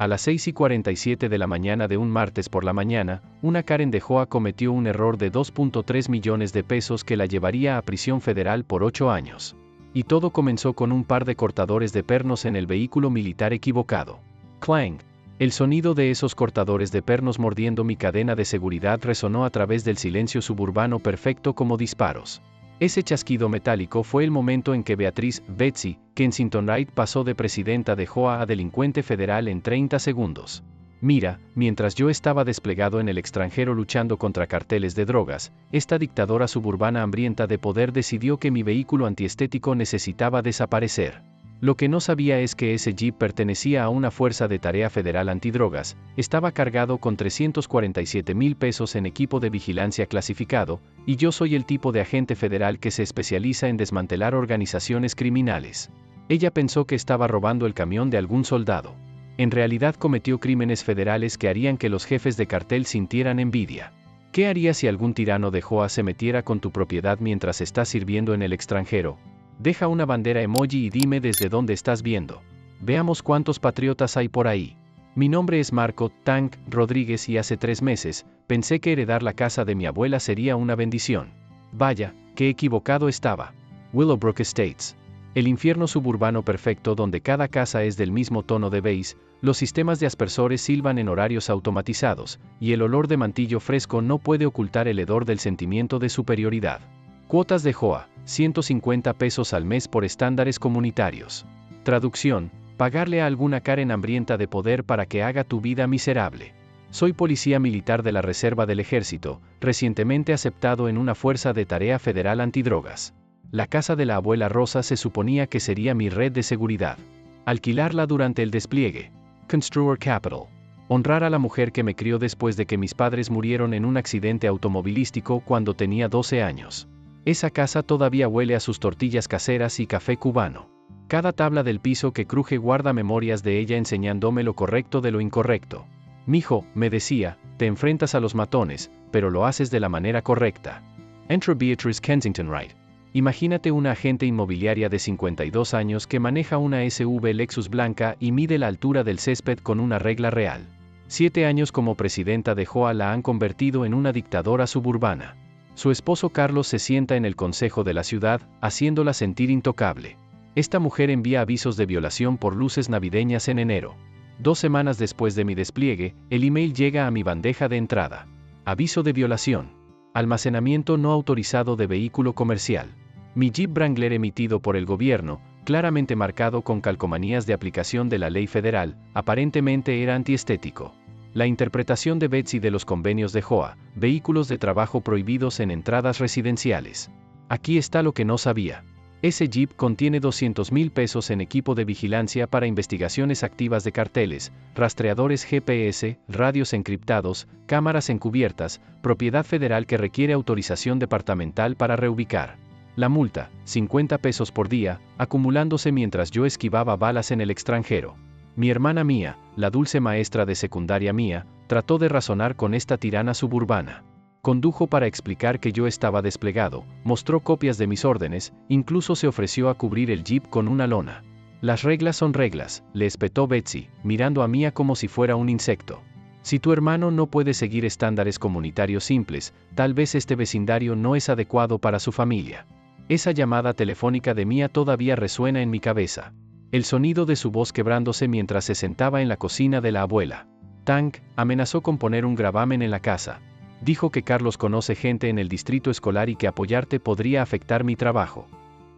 A las 6:47 de la mañana de un martes por la mañana, una Karen de Joa cometió un error de 2.3 millones de pesos que la llevaría a prisión federal por 8 años. Y todo comenzó con un par de cortadores de pernos en el vehículo militar equivocado. Clang. El sonido de esos cortadores de pernos mordiendo mi cadena de seguridad resonó a través del silencio suburbano perfecto como disparos. Ese chasquido metálico fue el momento en que Beatriz, Betsy, Kensington Wright pasó de presidenta de Joa a delincuente federal en 30 segundos. Mira, mientras yo estaba desplegado en el extranjero luchando contra carteles de drogas, esta dictadora suburbana hambrienta de poder decidió que mi vehículo antiestético necesitaba desaparecer. Lo que no sabía es que ese Jeep pertenecía a una fuerza de tarea federal antidrogas, estaba cargado con 347,000 pesos en equipo de vigilancia clasificado, y yo soy el tipo de agente federal que se especializa en desmantelar organizaciones criminales. Ella pensó que estaba robando el camión de algún soldado. En realidad cometió crímenes federales que harían que los jefes de cartel sintieran envidia. ¿Qué harías si algún tirano de Joa se metiera con tu propiedad mientras estás sirviendo en el extranjero? Deja una bandera emoji y dime desde dónde estás viendo. Veamos cuántos patriotas hay por ahí. Mi nombre es Marco Tank Rodríguez y hace 3 meses, pensé que heredar la casa de mi abuela sería una bendición. Vaya, qué equivocado estaba. Willowbrook Estates. El infierno suburbano perfecto donde cada casa es del mismo tono de beige, los sistemas de aspersores silban en horarios automatizados, y el olor de mantillo fresco no puede ocultar el hedor del sentimiento de superioridad. Cuotas de Joa, 150 pesos al mes por estándares comunitarios. Traducción, pagarle a alguna Karen hambrienta de poder para que haga tu vida miserable. Soy policía militar de la Reserva del Ejército, recientemente aceptado en una fuerza de tarea federal antidrogas. La casa de la abuela Rosa se suponía que sería mi red de seguridad. Alquilarla durante el despliegue. Construer Capital. Honrar a la mujer que me crió después de que mis padres murieron en un accidente automovilístico cuando tenía 12 años. Esa casa todavía huele a sus tortillas caseras y café cubano. Cada tabla del piso que cruje guarda memorias de ella enseñándome lo correcto de lo incorrecto. Mijo, me decía, te enfrentas a los matones, pero lo haces de la manera correcta. Enter Beatrice Kensington Wright. Imagínate una agente inmobiliaria de 52 años que maneja una SUV Lexus blanca y mide la altura del césped con una regla real. 7 años como presidenta de Joa la han convertido en una dictadora suburbana. Su esposo Carlos se sienta en el consejo de la ciudad, haciéndola sentir intocable. Esta mujer envía avisos de violación por luces navideñas en enero. 2 semanas después de mi despliegue, el email llega a mi bandeja de entrada. Aviso de violación. Almacenamiento no autorizado de vehículo comercial. Mi Jeep Wrangler emitido por el gobierno, claramente marcado con calcomanías de aplicación de la ley federal, aparentemente era antiestético. La interpretación de Betsy de los convenios de Joa, vehículos de trabajo prohibidos en entradas residenciales. Aquí está lo que no sabía. Ese Jeep contiene 200,000 pesos en equipo de vigilancia para investigaciones activas de carteles, rastreadores GPS, radios encriptados, cámaras encubiertas, propiedad federal que requiere autorización departamental para reubicar. La multa, 50 pesos por día, acumulándose mientras yo esquivaba balas en el extranjero. Mi hermana Mía, la dulce maestra de secundaria mía, trató de razonar con esta tirana suburbana. Condujo para explicar que yo estaba desplegado, mostró copias de mis órdenes, incluso se ofreció a cubrir el jeep con una lona. Las reglas son reglas, le espetó Betsy, mirando a Mía como si fuera un insecto. Si tu hermano no puede seguir estándares comunitarios simples, tal vez este vecindario no es adecuado para su familia. Esa llamada telefónica de Mía todavía resuena en mi cabeza. El sonido de su voz quebrándose mientras se sentaba en la cocina de la abuela. Tank amenazó con poner un gravamen en la casa. Dijo que Carlos conoce gente en el distrito escolar y que apoyarte podría afectar mi trabajo.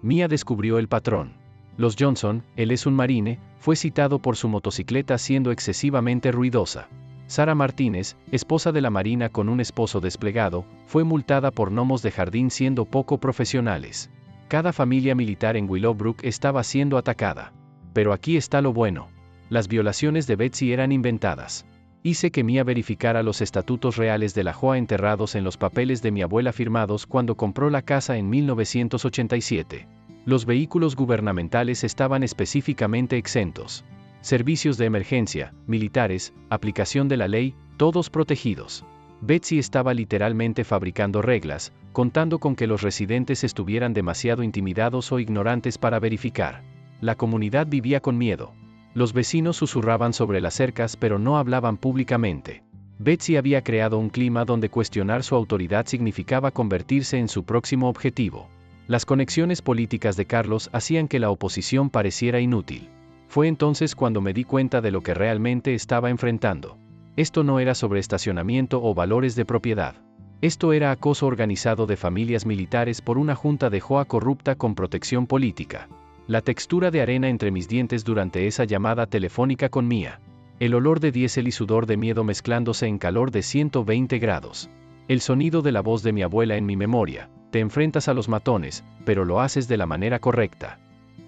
Mía descubrió el patrón. Los Johnson, él es un marine, fue citado por su motocicleta siendo excesivamente ruidosa. Sara Martínez, esposa de la marina con un esposo desplegado, fue multada por gnomos de jardín siendo poco profesionales. Cada familia militar en Willowbrook estaba siendo atacada. Pero aquí está lo bueno. Las violaciones de Betsy eran inventadas. Hice que Mía verificara los estatutos reales de la Joa enterrados en los papeles de mi abuela firmados cuando compró la casa en 1987. Los vehículos gubernamentales estaban específicamente exentos. Servicios de emergencia, militares, aplicación de la ley, todos protegidos. Betsy estaba literalmente fabricando reglas, contando con que los residentes estuvieran demasiado intimidados o ignorantes para verificar. La comunidad vivía con miedo. Los vecinos susurraban sobre las cercas pero no hablaban públicamente. Betsy había creado un clima donde cuestionar su autoridad significaba convertirse en su próximo objetivo. Las conexiones políticas de Carlos hacían que la oposición pareciera inútil. Fue entonces cuando me di cuenta de lo que realmente estaba enfrentando. Esto no era sobre estacionamiento o valores de propiedad. Esto era acoso organizado de familias militares por una junta de Hoa corrupta con protección política. La textura de arena entre mis dientes durante esa llamada telefónica con Mia. El olor de diésel y sudor de miedo mezclándose en calor de 120 grados. El sonido de la voz de mi abuela en mi memoria. Te enfrentas a los matones, pero lo haces de la manera correcta.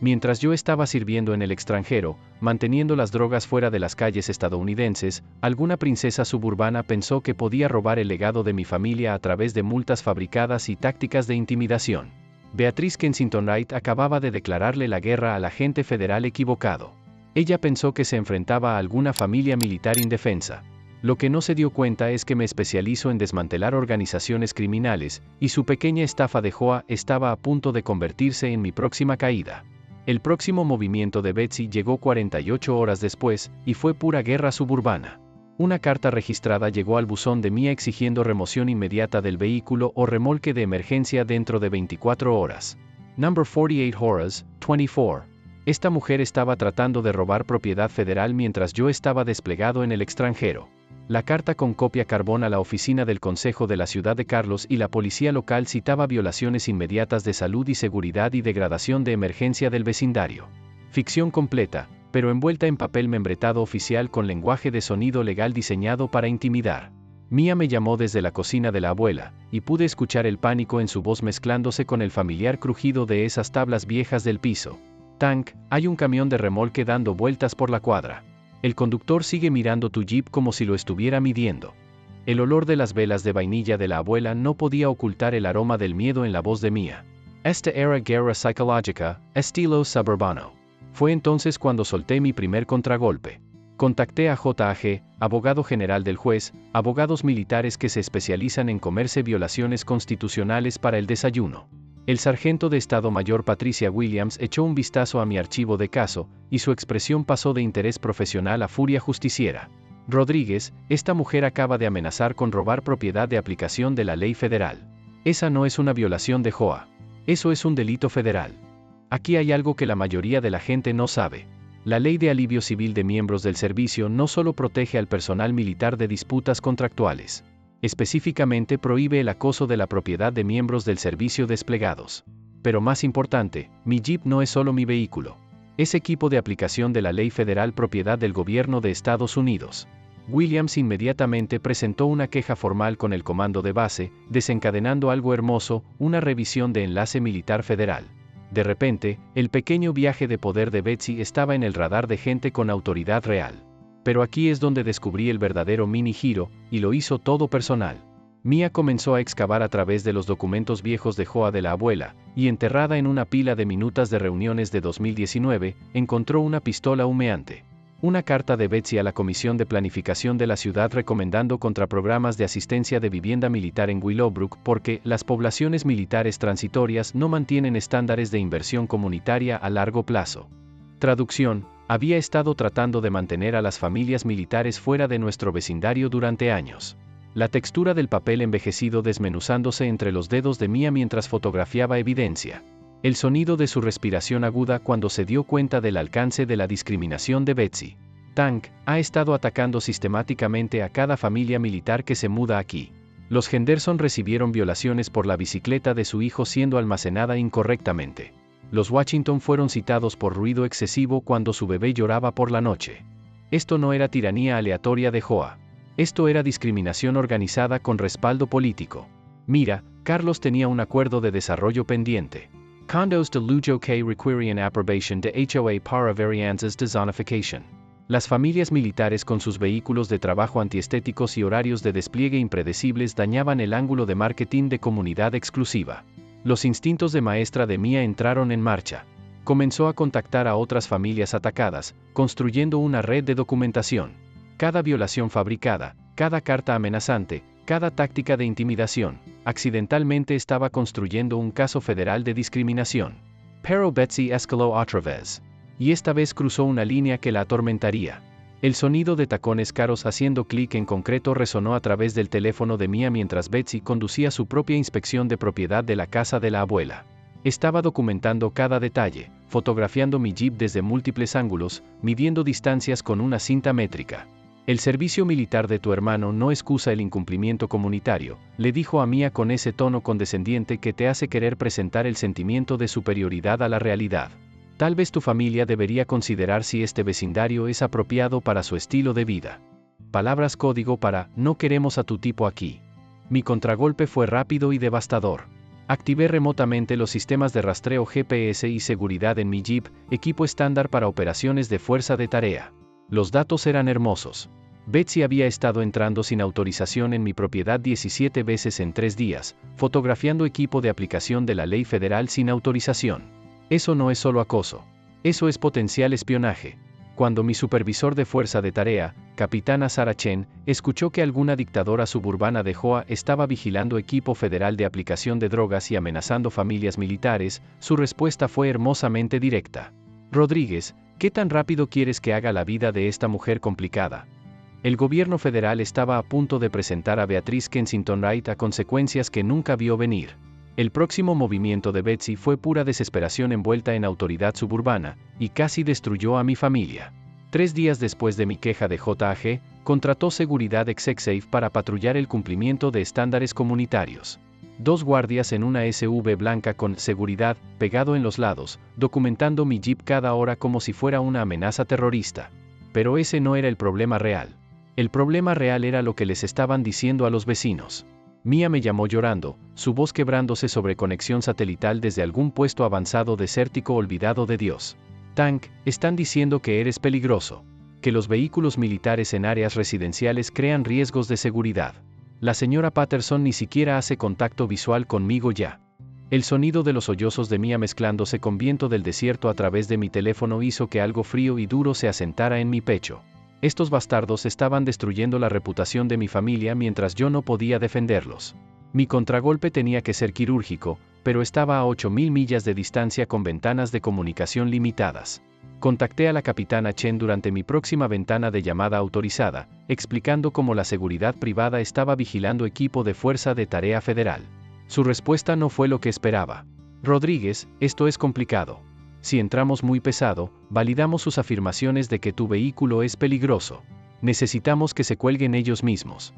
Mientras yo estaba sirviendo en el extranjero, manteniendo las drogas fuera de las calles estadounidenses, alguna princesa suburbana pensó que podía robar el legado de mi familia a través de multas fabricadas y tácticas de intimidación. Beatriz Kensington Wright acababa de declararle la guerra al agente federal equivocado. Ella pensó que se enfrentaba a alguna familia militar indefensa. Lo que no se dio cuenta es que me especializo en desmantelar organizaciones criminales, y su pequeña estafa de Hoa estaba a punto de convertirse en mi próxima caída. El próximo movimiento de Betsy llegó 48 horas después, y fue pura guerra suburbana. Una carta registrada llegó al buzón de Mia exigiendo remoción inmediata del vehículo o remolque de emergencia dentro de 24 horas. Number 48 Horas, 24. Esta mujer estaba tratando de robar propiedad federal mientras yo estaba desplegado en el extranjero. La carta con copia carbón a la oficina del Consejo de la Ciudad de Carlos y la policía local citaba violaciones inmediatas de salud y seguridad y degradación de emergencia del vecindario. Ficción completa, pero envuelta en papel membretado oficial con lenguaje de sonido legal diseñado para intimidar. Mia me llamó desde la cocina de la abuela, y pude escuchar el pánico en su voz mezclándose con el familiar crujido de esas tablas viejas del piso. Tank, hay un camión de remolque dando vueltas por la cuadra. El conductor sigue mirando tu jeep como si lo estuviera midiendo. El olor de las velas de vainilla de la abuela no podía ocultar el aroma del miedo en la voz de Mia. Esta era guerra psicológica, estilo suburbano. Fue entonces cuando solté mi primer contragolpe. Contacté a JAG, abogado general del juez, abogados militares que se especializan en comerse violaciones constitucionales para el desayuno. El sargento de Estado Mayor Patricia Williams echó un vistazo a mi archivo de caso, y su expresión pasó de interés profesional a furia justiciera. Rodríguez, esta mujer acaba de amenazar con robar propiedad de aplicación de la ley federal. Esa no es una violación de Hoa. Eso es un delito federal. Aquí hay algo que la mayoría de la gente no sabe. La ley de alivio civil de miembros del servicio no solo protege al personal militar de disputas contractuales. Específicamente prohíbe el acoso de la propiedad de miembros del servicio desplegados. Pero más importante, mi Jeep no es solo mi vehículo. Es equipo de aplicación de la ley federal propiedad del gobierno de Estados Unidos. Williams inmediatamente presentó una queja formal con el comando de base, desencadenando algo hermoso, una revisión de enlace militar federal. De repente, el pequeño viaje de poder de Betsy estaba en el radar de gente con autoridad real. Pero aquí es donde descubrí el verdadero mini giro, y lo hizo todo personal. Mia comenzó a excavar a través de los documentos viejos de Hoa de la abuela, y enterrada en una pila de minutas de reuniones de 2019, encontró una pistola humeante. Una carta de Betsy a la Comisión de Planificación de la ciudad recomendando contraprogramas de asistencia de vivienda militar en Willowbrook porque las poblaciones militares transitorias no mantienen estándares de inversión comunitaria a largo plazo. Traducción: había estado tratando de mantener a las familias militares fuera de nuestro vecindario durante años. La textura del papel envejecido desmenuzándose entre los dedos de Mia mientras fotografiaba evidencia. El sonido de su respiración aguda cuando se dio cuenta del alcance de la discriminación de Betsy. Tank ha estado atacando sistemáticamente a cada familia militar que se muda aquí. Los Henderson recibieron violaciones por la bicicleta de su hijo siendo almacenada incorrectamente. Los Washington fueron citados por ruido excesivo cuando su bebé lloraba por la noche. Esto no era tiranía aleatoria de Hoa. Esto era discriminación organizada con respaldo político. Mira, Carlos tenía un acuerdo de desarrollo pendiente. Condos de Lujo que requieren approbation de HOA para varianzas de zonification. Las familias militares con sus vehículos de trabajo antiestéticos y horarios de despliegue impredecibles dañaban el ángulo de marketing de comunidad exclusiva. Los instintos de maestra de Mia entraron en marcha. Comenzó a contactar a otras familias atacadas, construyendo una red de documentación. Cada violación fabricada, cada carta amenazante, cada táctica de intimidación, accidentalmente estaba construyendo un caso federal de discriminación. Pero Betsy escaló otra vez. y esta vez cruzó una línea que la atormentaría. El sonido de tacones caros haciendo clic en concreto resonó a través del teléfono de Mia mientras Betsy conducía su propia inspección de propiedad de la casa de la abuela. Estaba documentando cada detalle, fotografiando mi Jeep desde múltiples ángulos, midiendo distancias con una cinta métrica. El servicio militar de tu hermano no excusa el incumplimiento comunitario, le dijo a Mia con ese tono condescendiente que te hace querer presentar el sentimiento de superioridad a la realidad. Tal vez tu familia debería considerar si este vecindario es apropiado para su estilo de vida. Palabras código para, no queremos a tu tipo aquí. Mi contragolpe fue rápido y devastador. Activé remotamente los sistemas de rastreo GPS y seguridad en mi Jeep, equipo estándar para operaciones de fuerza de tarea. Los datos eran hermosos. Betsy había estado entrando sin autorización en mi propiedad 17 veces en 3 días, fotografiando equipo de aplicación de la ley federal sin autorización. Eso no es solo acoso. Eso es potencial espionaje. Cuando mi supervisor de fuerza de tarea, capitana Sarah Chen, escuchó que alguna dictadora suburbana de Hoa estaba vigilando equipo federal de aplicación de drogas y amenazando familias militares, su respuesta fue hermosamente directa. Rodríguez, ¿qué tan rápido quieres que haga la vida de esta mujer complicada? El gobierno federal estaba a punto de presentar a Beatriz Kensington Wright a consecuencias que nunca vio venir. El próximo movimiento de Betsy fue pura desesperación envuelta en autoridad suburbana, y casi destruyó a mi familia. 3 días después de mi queja de JAG, contrató seguridad ExecSafe para patrullar el cumplimiento de estándares comunitarios. 2 guardias en una SUV blanca con seguridad pegado en los lados, documentando mi Jeep cada hora como si fuera una amenaza terrorista. Pero ese no era el problema real. El problema real era lo que les estaban diciendo a los vecinos. Mia me llamó llorando, su voz quebrándose sobre conexión satelital desde algún puesto avanzado desértico olvidado de Dios. Tank, están diciendo que eres peligroso. Que los vehículos militares en áreas residenciales crean riesgos de seguridad. La señora Patterson ni siquiera hace contacto visual conmigo ya. El sonido de los sollozos de Mia mezclándose con viento del desierto a través de mi teléfono hizo que algo frío y duro se asentara en mi pecho. Estos bastardos estaban destruyendo la reputación de mi familia mientras yo no podía defenderlos. Mi contragolpe tenía que ser quirúrgico, pero estaba a 8.000 millas de distancia con ventanas de comunicación limitadas. Contacté a la capitana Chen durante mi próxima ventana de llamada autorizada, explicando cómo la seguridad privada estaba vigilando equipo de fuerza de tarea federal. Su respuesta no fue lo que esperaba. Rodríguez, esto es complicado. Si entramos muy pesado, validamos sus afirmaciones de que tu vehículo es peligroso. Necesitamos que se cuelguen ellos mismos.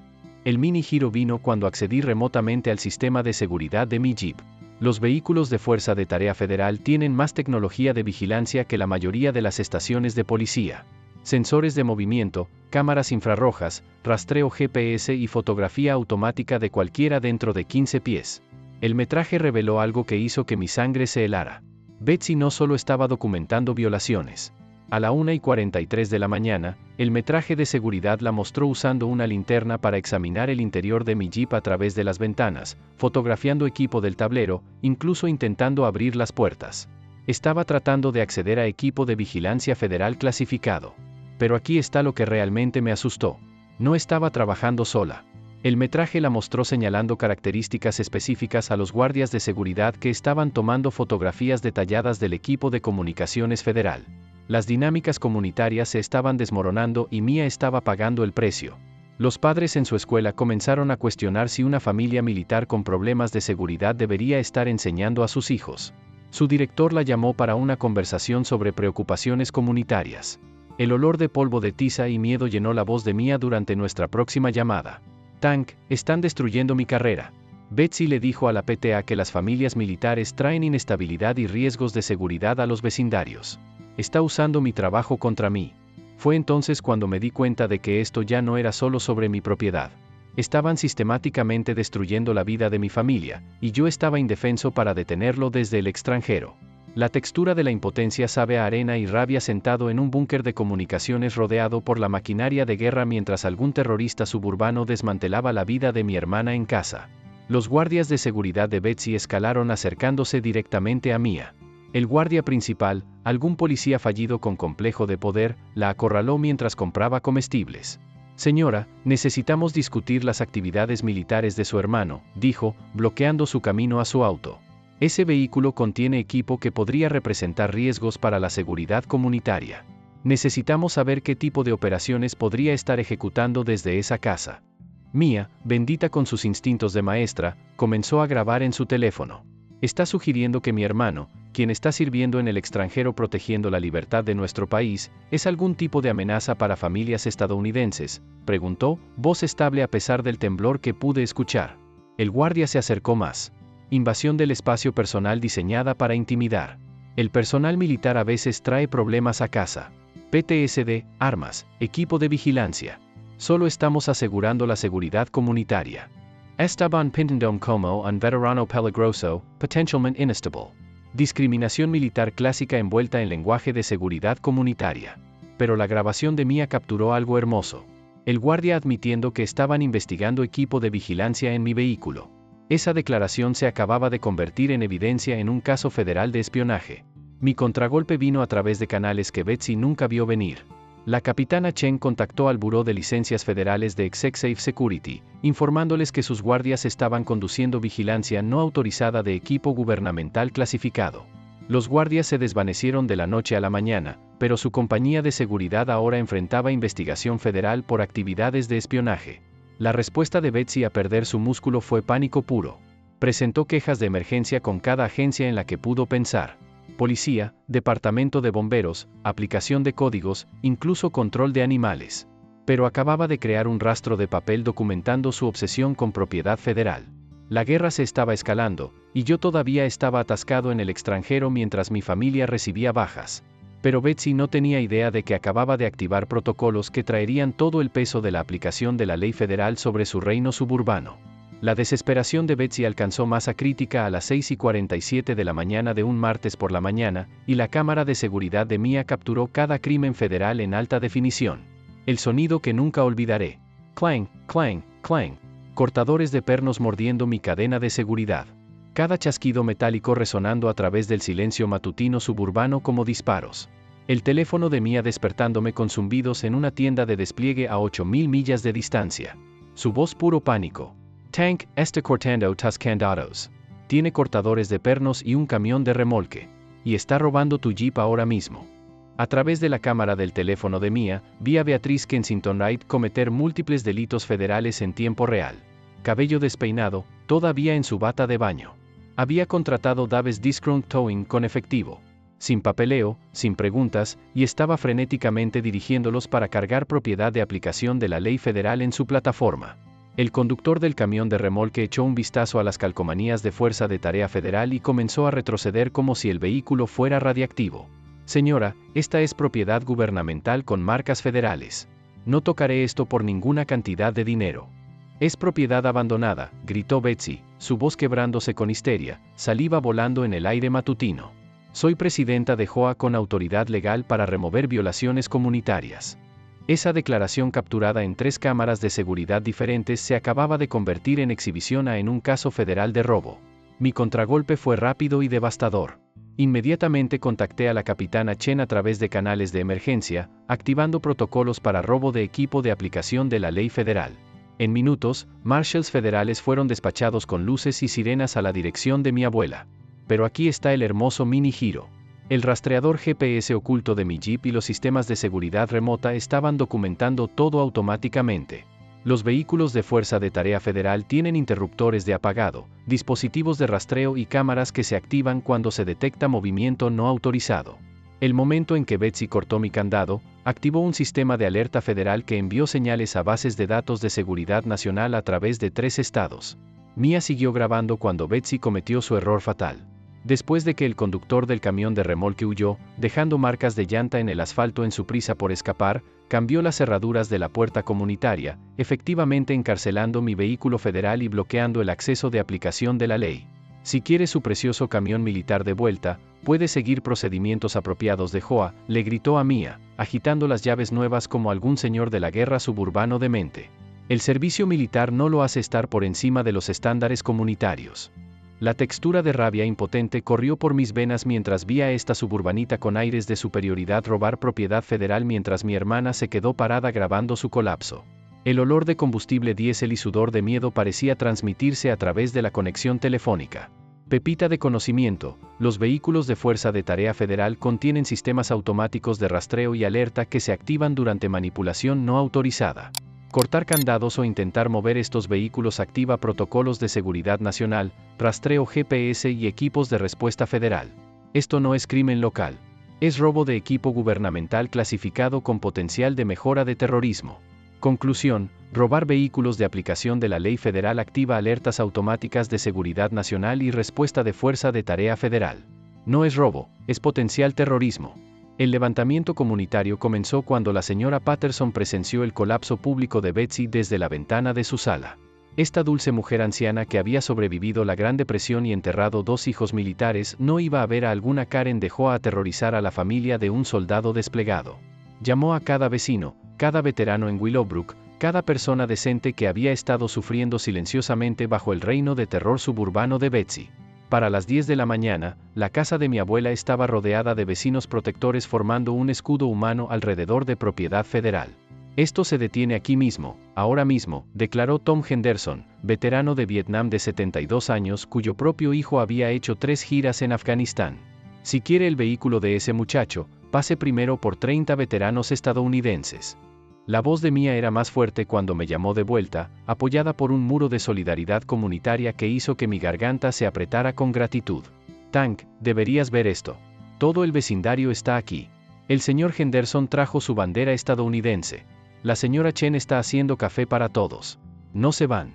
El mini giro vino cuando accedí remotamente al sistema de seguridad de mi Jeep. Los vehículos de fuerza de tarea federal tienen más tecnología de vigilancia que la mayoría de las estaciones de policía. Sensores de movimiento, cámaras infrarrojas, rastreo GPS y fotografía automática de cualquiera dentro de 15 pies. El metraje reveló algo que hizo que mi sangre se helara. Betsy no solo estaba documentando violaciones. A la 1:43 de la mañana, el metraje de seguridad la mostró usando una linterna para examinar el interior de mi Jeep a través de las ventanas, fotografiando equipo del tablero, incluso intentando abrir las puertas. Estaba tratando de acceder a equipo de vigilancia federal clasificado. Pero aquí está lo que realmente me asustó. No estaba trabajando sola. El metraje la mostró señalando características específicas a los guardias de seguridad que estaban tomando fotografías detalladas del equipo de comunicaciones federal. Las dinámicas comunitarias se estaban desmoronando y Mia estaba pagando el precio. Los padres en su escuela comenzaron a cuestionar si una familia militar con problemas de seguridad debería estar enseñando a sus hijos. Su director la llamó para una conversación sobre preocupaciones comunitarias. El olor de polvo de tiza y miedo llenó la voz de Mia durante nuestra próxima llamada. Tank, están destruyendo mi carrera. Betsy le dijo a la PTA que las familias militares traen inestabilidad y riesgos de seguridad a los vecindarios. Está usando mi trabajo contra mí. Fue entonces cuando me di cuenta de que esto ya no era solo sobre mi propiedad. Estaban sistemáticamente destruyendo la vida de mi familia, y yo estaba indefenso para detenerlo desde el extranjero. La textura de la impotencia sabe a arena y rabia sentado en un búnker de comunicaciones rodeado por la maquinaria de guerra mientras algún terrorista suburbano desmantelaba la vida de mi hermana en casa. Los guardias de seguridad de Betsy escalaron acercándose directamente a Mia. El guardia principal, algún policía fallido con complejo de poder, la acorraló mientras compraba comestibles. Señora, necesitamos discutir las actividades militares de su hermano, dijo, bloqueando su camino a su auto. Ese vehículo contiene equipo que podría representar riesgos para la seguridad comunitaria. Necesitamos saber qué tipo de operaciones podría estar ejecutando desde esa casa. Mia, bendita con sus instintos de maestra, comenzó a grabar en su teléfono. ¿Está sugiriendo que mi hermano, quien está sirviendo en el extranjero protegiendo la libertad de nuestro país, es algún tipo de amenaza para familias estadounidenses?, preguntó, voz estable a pesar del temblor que pude escuchar. El guardia se acercó más. Invasión del espacio personal diseñada para intimidar. El personal militar a veces trae problemas a casa. PTSD, armas, equipo de vigilancia. Solo estamos asegurando la seguridad comunitaria. Estaban Pintendom como un veterano peligroso, potentialmente inestable. Discriminación militar clásica envuelta en lenguaje de seguridad comunitaria. Pero la grabación de Mia capturó algo hermoso. El guardia admitiendo que estaban investigando equipo de vigilancia en mi vehículo. Esa declaración se acababa de convertir en evidencia en un caso federal de espionaje. Mi contragolpe vino a través de canales que Betsy nunca vio venir. La capitana Chen contactó al Buró de Licencias Federales de ExecSafe Security, informándoles que sus guardias estaban conduciendo vigilancia no autorizada de equipo gubernamental clasificado. Los guardias se desvanecieron de la noche a la mañana, pero su compañía de seguridad ahora enfrentaba investigación federal por actividades de espionaje. La respuesta de Betsy a perder su músculo fue pánico puro. Presentó quejas de emergencia con cada agencia en la que pudo pensar. Policía, departamento de bomberos, aplicación de códigos, incluso control de animales. Pero acababa de crear un rastro de papel documentando su obsesión con propiedad federal. La guerra se estaba escalando, y yo todavía estaba atascado en el extranjero mientras mi familia recibía bajas. Pero Betsy no tenía idea de que acababa de activar protocolos que traerían todo el peso de la aplicación de la ley federal sobre su reino suburbano. La desesperación de Betsy alcanzó masa crítica a las 6:47 de la mañana de un martes por la mañana, y la cámara de seguridad de Mia capturó cada crimen federal en alta definición. El sonido que nunca olvidaré. Clang, clang, clang. Cortadores de pernos mordiendo mi cadena de seguridad. Cada chasquido metálico resonando a través del silencio matutino suburbano como disparos. El teléfono de Mia despertándome con zumbidos en una tienda de despliegue a 8.000 millas de distancia. Su voz puro pánico. Tank, está cortando tus candados. Tiene cortadores de pernos y un camión de remolque. Y está robando tu jeep ahora mismo. A través de la cámara del teléfono de Mia, vi a Beatriz Kensington Wright cometer múltiples delitos federales en tiempo real. Cabello despeinado, todavía en su bata de baño. Había contratado Davis Discount Towing con efectivo. Sin papeleo, sin preguntas, y estaba frenéticamente dirigiéndolos para cargar propiedad de aplicación de la ley federal en su plataforma. El conductor del camión de remolque echó un vistazo a las calcomanías de Fuerza de Tarea Federal y comenzó a retroceder como si el vehículo fuera radiactivo. Señora, esta es propiedad gubernamental con marcas federales. No tocaré esto por ninguna cantidad de dinero. Es propiedad abandonada, gritó Betsy, su voz quebrándose con histeria, saliva volando en el aire matutino. Soy presidenta de JOA con autoridad legal para remover violaciones comunitarias. Esa declaración capturada en 3 cámaras de seguridad diferentes se acababa de convertir en exhibición en un caso federal de robo. Mi contragolpe fue rápido y devastador. Inmediatamente contacté a la capitana Chen a través de canales de emergencia, activando protocolos para robo de equipo de aplicación de la ley federal. En minutos, marshals federales fueron despachados con luces y sirenas a la dirección de mi abuela. Pero aquí está el hermoso mini giro. El rastreador GPS oculto de mi Jeep y los sistemas de seguridad remota estaban documentando todo automáticamente. Los vehículos de Fuerza de Tarea Federal tienen interruptores de apagado, dispositivos de rastreo y cámaras que se activan cuando se detecta movimiento no autorizado. El momento en que Betsy cortó mi candado, activó un sistema de alerta federal que envió señales a bases de datos de seguridad nacional a través de 3 estados. Mia siguió grabando cuando Betsy cometió su error fatal. Después de que el conductor del camión de remolque huyó, dejando marcas de llanta en el asfalto en su prisa por escapar, cambió las cerraduras de la puerta comunitaria, efectivamente encarcelando mi vehículo federal y bloqueando el acceso de aplicación de la ley. Si quiere su precioso camión militar de vuelta, puede seguir procedimientos apropiados de JOA, le gritó a Mia, agitando las llaves nuevas como algún señor de la guerra suburbano demente. El servicio militar no lo hace estar por encima de los estándares comunitarios. La textura de rabia impotente corrió por mis venas mientras vi a esta suburbanita con aires de superioridad robar propiedad federal mientras mi hermana se quedó parada grabando su colapso. El olor de combustible diésel y sudor de miedo parecía transmitirse a través de la conexión telefónica. Pepita de conocimiento: los vehículos de Fuerza de Tarea Federal contienen sistemas automáticos de rastreo y alerta que se activan durante manipulación no autorizada. Cortar candados o intentar mover estos vehículos activa protocolos de seguridad nacional, rastreo GPS y equipos de respuesta federal. Esto no es crimen local. Es robo de equipo gubernamental clasificado con potencial de mejora de terrorismo. Conclusión: robar vehículos de aplicación de la ley federal activa alertas automáticas de seguridad nacional y respuesta de Fuerza de Tarea Federal. No es robo, es potencial terrorismo. El levantamiento comunitario comenzó cuando la señora Patterson presenció el colapso público de Betsy desde la ventana de su sala. Esta dulce mujer anciana que había sobrevivido la Gran Depresión y enterrado 2 hijos militares no iba a ver a alguna Karen dejó a aterrorizar a la familia de un soldado desplegado. Llamó a cada vecino, cada veterano en Willowbrook, cada persona decente que había estado sufriendo silenciosamente bajo el reino de terror suburbano de Betsy. Para las 10 de la mañana, la casa de mi abuela estaba rodeada de vecinos protectores formando un escudo humano alrededor de propiedad federal. Esto se detiene aquí mismo, ahora mismo, declaró Tom Henderson, veterano de Vietnam de 72 años cuyo propio hijo había hecho 3 giras en Afganistán. Si quiere el vehículo de ese muchacho, pase primero por 30 veteranos estadounidenses. La voz de Mia era más fuerte cuando me llamó de vuelta, apoyada por un muro de solidaridad comunitaria que hizo que mi garganta se apretara con gratitud. Tank, deberías ver esto. Todo el vecindario está aquí. El señor Henderson trajo su bandera estadounidense. La señora Chen está haciendo café para todos. No se van.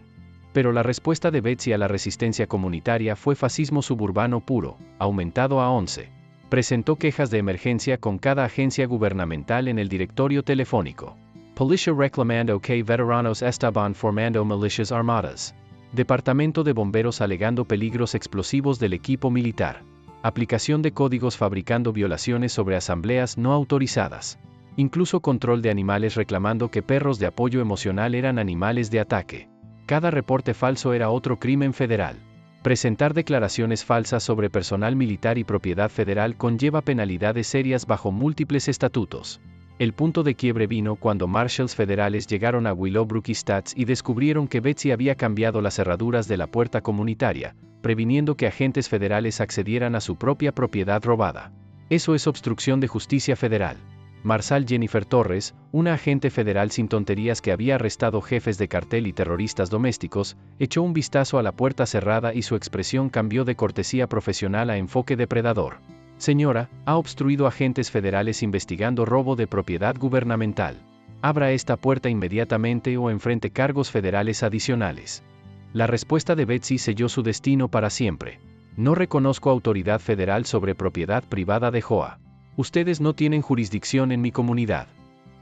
Pero la respuesta de Betsy a la resistencia comunitaria fue fascismo suburbano puro, aumentado a 11. Presentó quejas de emergencia con cada agencia gubernamental en el directorio telefónico. Policia reclamando que veteranos estaban formando milicias armadas. Departamento de Bomberos alegando peligros explosivos del equipo militar. Aplicación de códigos fabricando violaciones sobre asambleas no autorizadas. Incluso control de animales reclamando que perros de apoyo emocional eran animales de ataque. Cada reporte falso era otro crimen federal. Presentar declaraciones falsas sobre personal militar y propiedad federal conlleva penalidades serias bajo múltiples estatutos. El punto de quiebre vino cuando marshals federales llegaron a Willowbrook Estates y descubrieron que Betsy había cambiado las cerraduras de la puerta comunitaria, previniendo que agentes federales accedieran a su propia propiedad robada. Eso es obstrucción de justicia federal. Marshal Jennifer Torres, una agente federal sin tonterías que había arrestado jefes de cartel y terroristas domésticos, echó un vistazo a la puerta cerrada y su expresión cambió de cortesía profesional a enfoque depredador. Señora, ha obstruido agentes federales investigando robo de propiedad gubernamental. Abra esta puerta inmediatamente o enfrente cargos federales adicionales. La respuesta de Betsy selló su destino para siempre. No reconozco autoridad federal sobre propiedad privada de Hoa. Ustedes no tienen jurisdicción en mi comunidad.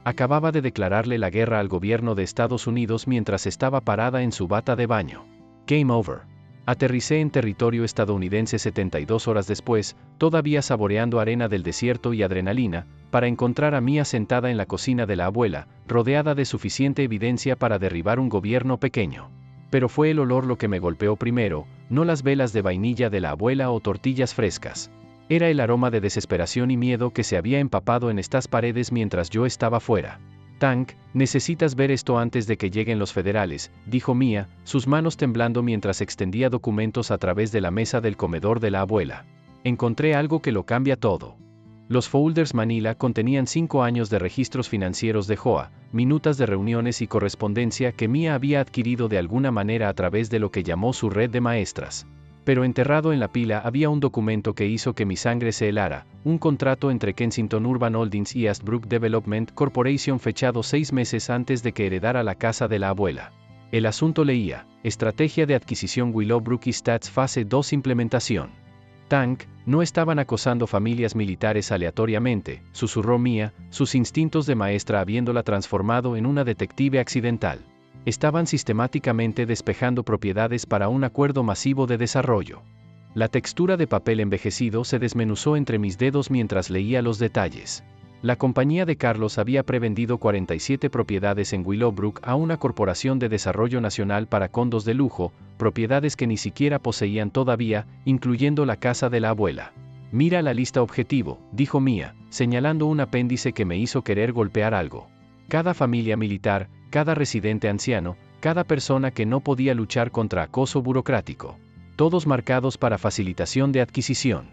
Acababa de declararle la guerra al gobierno de Estados Unidos mientras estaba parada en su bata de baño. Game over. Aterricé en territorio estadounidense 72 horas después, todavía saboreando arena del desierto y adrenalina, para encontrar a Mia sentada en la cocina de la abuela, rodeada de suficiente evidencia para derribar un gobierno pequeño. Pero fue el olor lo que me golpeó primero, no las velas de vainilla de la abuela o tortillas frescas. Era el aroma de desesperación y miedo que se había empapado en estas paredes mientras yo estaba fuera. Tank, necesitas ver esto antes de que lleguen los federales, dijo Mia, sus manos temblando mientras extendía documentos a través de la mesa del comedor de la abuela. Encontré algo que lo cambia todo. Los folders Manila contenían 5 años de registros financieros de Hoa, minutas de reuniones y correspondencia que Mia había adquirido de alguna manera a través de lo que llamó su red de maestras. Pero enterrado en la pila había un documento que hizo que mi sangre se helara, un contrato entre Kensington Urban Holdings y Eastbrook Development Corporation fechado 6 meses antes de que heredara la casa de la abuela. El asunto leía: Estrategia de adquisición Willowbrook Estates Fase 2 Implementación. Tank, no estaban acosando familias militares aleatoriamente, susurró Mia, sus instintos de maestra habiéndola transformado en una detective accidental. Estaban sistemáticamente despejando propiedades para un acuerdo masivo de desarrollo. La textura de papel envejecido se desmenuzó entre mis dedos mientras leía los detalles. La compañía de Carlos había prevendido 47 propiedades en Willowbrook a una corporación de desarrollo nacional para condos de lujo, propiedades que ni siquiera poseían todavía, incluyendo la casa de la abuela. Mira la lista objetivo, dijo Mia, señalando un apéndice que me hizo querer golpear algo. Cada familia militar, cada residente anciano, cada persona que no podía luchar contra acoso burocrático. todos marcados para facilitación de adquisición.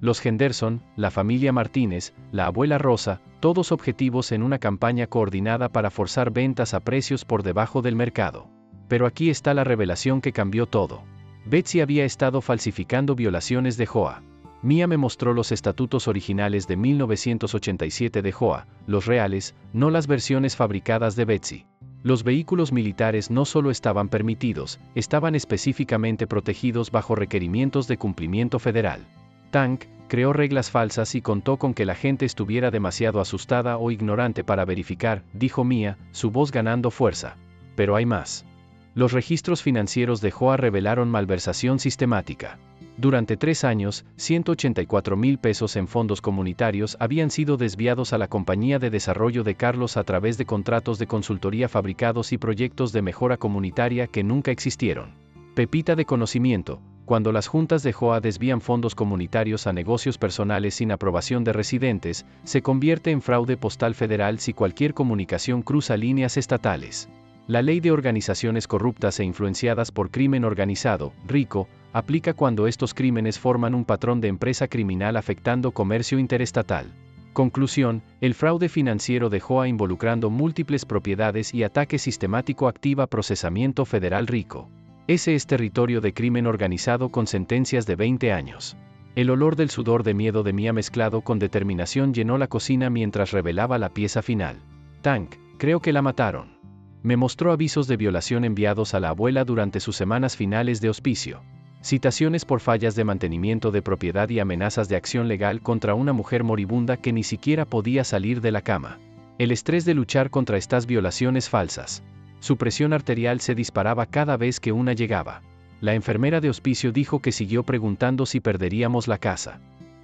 Los Henderson, la familia Martínez, la abuela Rosa, todos objetivos en una campaña coordinada para forzar ventas a precios por debajo del mercado. Pero aquí está la revelación que cambió todo. Betsy había estado falsificando violaciones de Hoa. Mia me mostró los estatutos originales de 1987 de Hoa, los reales, no las versiones fabricadas de Betsy. Los vehículos militares no solo estaban permitidos, estaban específicamente protegidos bajo requerimientos de cumplimiento federal. Tank creó reglas falsas y contó con que la gente estuviera demasiado asustada o ignorante para verificar, dijo Mia, su voz ganando fuerza. Pero hay más. Los registros financieros de Hoa revelaron malversación sistemática. Durante 3 años, 184,000 pesos en fondos comunitarios habían sido desviados a la compañía de desarrollo de Carlos a través de contratos de consultoría fabricados y proyectos de mejora comunitaria que nunca existieron. Pepita de conocimiento: cuando las juntas de Hoa desvían fondos comunitarios a negocios personales sin aprobación de residentes, se convierte en fraude postal federal si cualquier comunicación cruza líneas estatales. La ley de organizaciones corruptas e influenciadas por crimen organizado, RICO, aplica cuando estos crímenes forman un patrón de empresa criminal afectando comercio interestatal. Conclusión: el fraude financiero de Hoa involucrando múltiples propiedades y ataque sistemático activa procesamiento federal RICO. Ese es territorio de crimen organizado con sentencias de 20 años. El olor del sudor de miedo de Mia mezclado con determinación llenó la cocina mientras revelaba la pieza final. Tank, creo que la mataron. Me mostró avisos de violación enviados a la abuela durante sus semanas finales de hospicio. Citaciones por fallas de mantenimiento de propiedad y amenazas de acción legal contra una mujer moribunda que ni siquiera podía salir de la cama. El estrés de luchar contra estas violaciones falsas. Su presión arterial se disparaba cada vez que una llegaba. La enfermera de hospicio dijo que siguió preguntando si perderíamos la casa.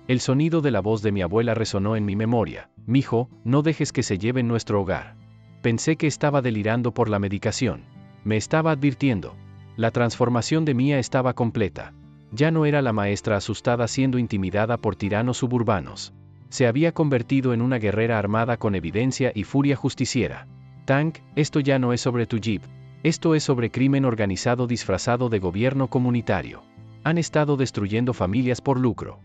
El sonido de la voz de mi abuela resonó en mi memoria: mijo, no dejes que se lleven nuestro hogar. Pensé que estaba delirando por la medicación. Me estaba advirtiendo. La transformación de Mia estaba completa. Ya no era la maestra asustada siendo intimidada por tiranos suburbanos. Se había convertido en una guerrera armada con evidencia y furia justiciera. Tank, esto ya no es sobre tu jeep. Esto es sobre crimen organizado disfrazado de gobierno comunitario. Han estado destruyendo familias por lucro.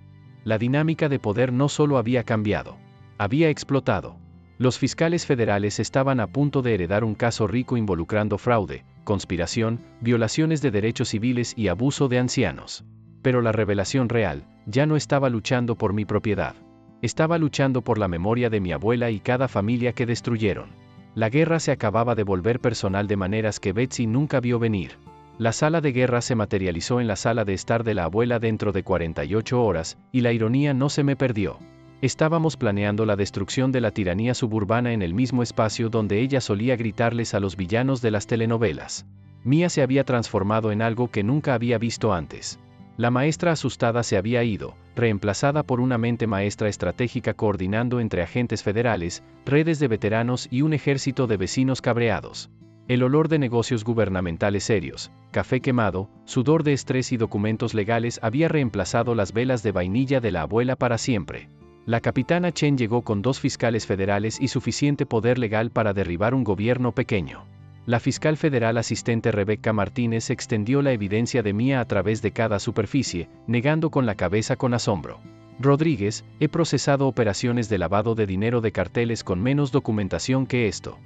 La dinámica de poder no solo había cambiado, había explotado. Los fiscales federales estaban a punto de heredar un caso RICO involucrando fraude, conspiración, violaciones de derechos civiles y abuso de ancianos. Pero la revelación real ya no estaba luchando por mi propiedad. Estaba luchando por la memoria de mi abuela y cada familia que destruyeron. La guerra se acababa de volver personal de maneras que Betsy nunca vio venir. La sala de guerra se materializó en la sala de estar de la abuela dentro de 48 horas, y la ironía no se me perdió. Estábamos planeando la destrucción de la tiranía suburbana en el mismo espacio donde ella solía gritarles a los villanos de las telenovelas. Mia se había transformado en algo que nunca había visto antes. La maestra asustada se había ido, reemplazada por una mente maestra estratégica coordinando entre agentes federales, redes de veteranos y un ejército de vecinos cabreados. El olor de negocios gubernamentales serios, café quemado, sudor de estrés y documentos legales había reemplazado las velas de vainilla de la abuela para siempre. La capitana Chen llegó con 2 fiscales federales y suficiente poder legal para derribar un gobierno pequeño. La fiscal federal asistente Rebecca Martínez extendió la evidencia de Mia a través de cada superficie, negando con la cabeza con asombro. Rodríguez, he procesado operaciones de lavado de dinero de carteles con menos documentación que esto.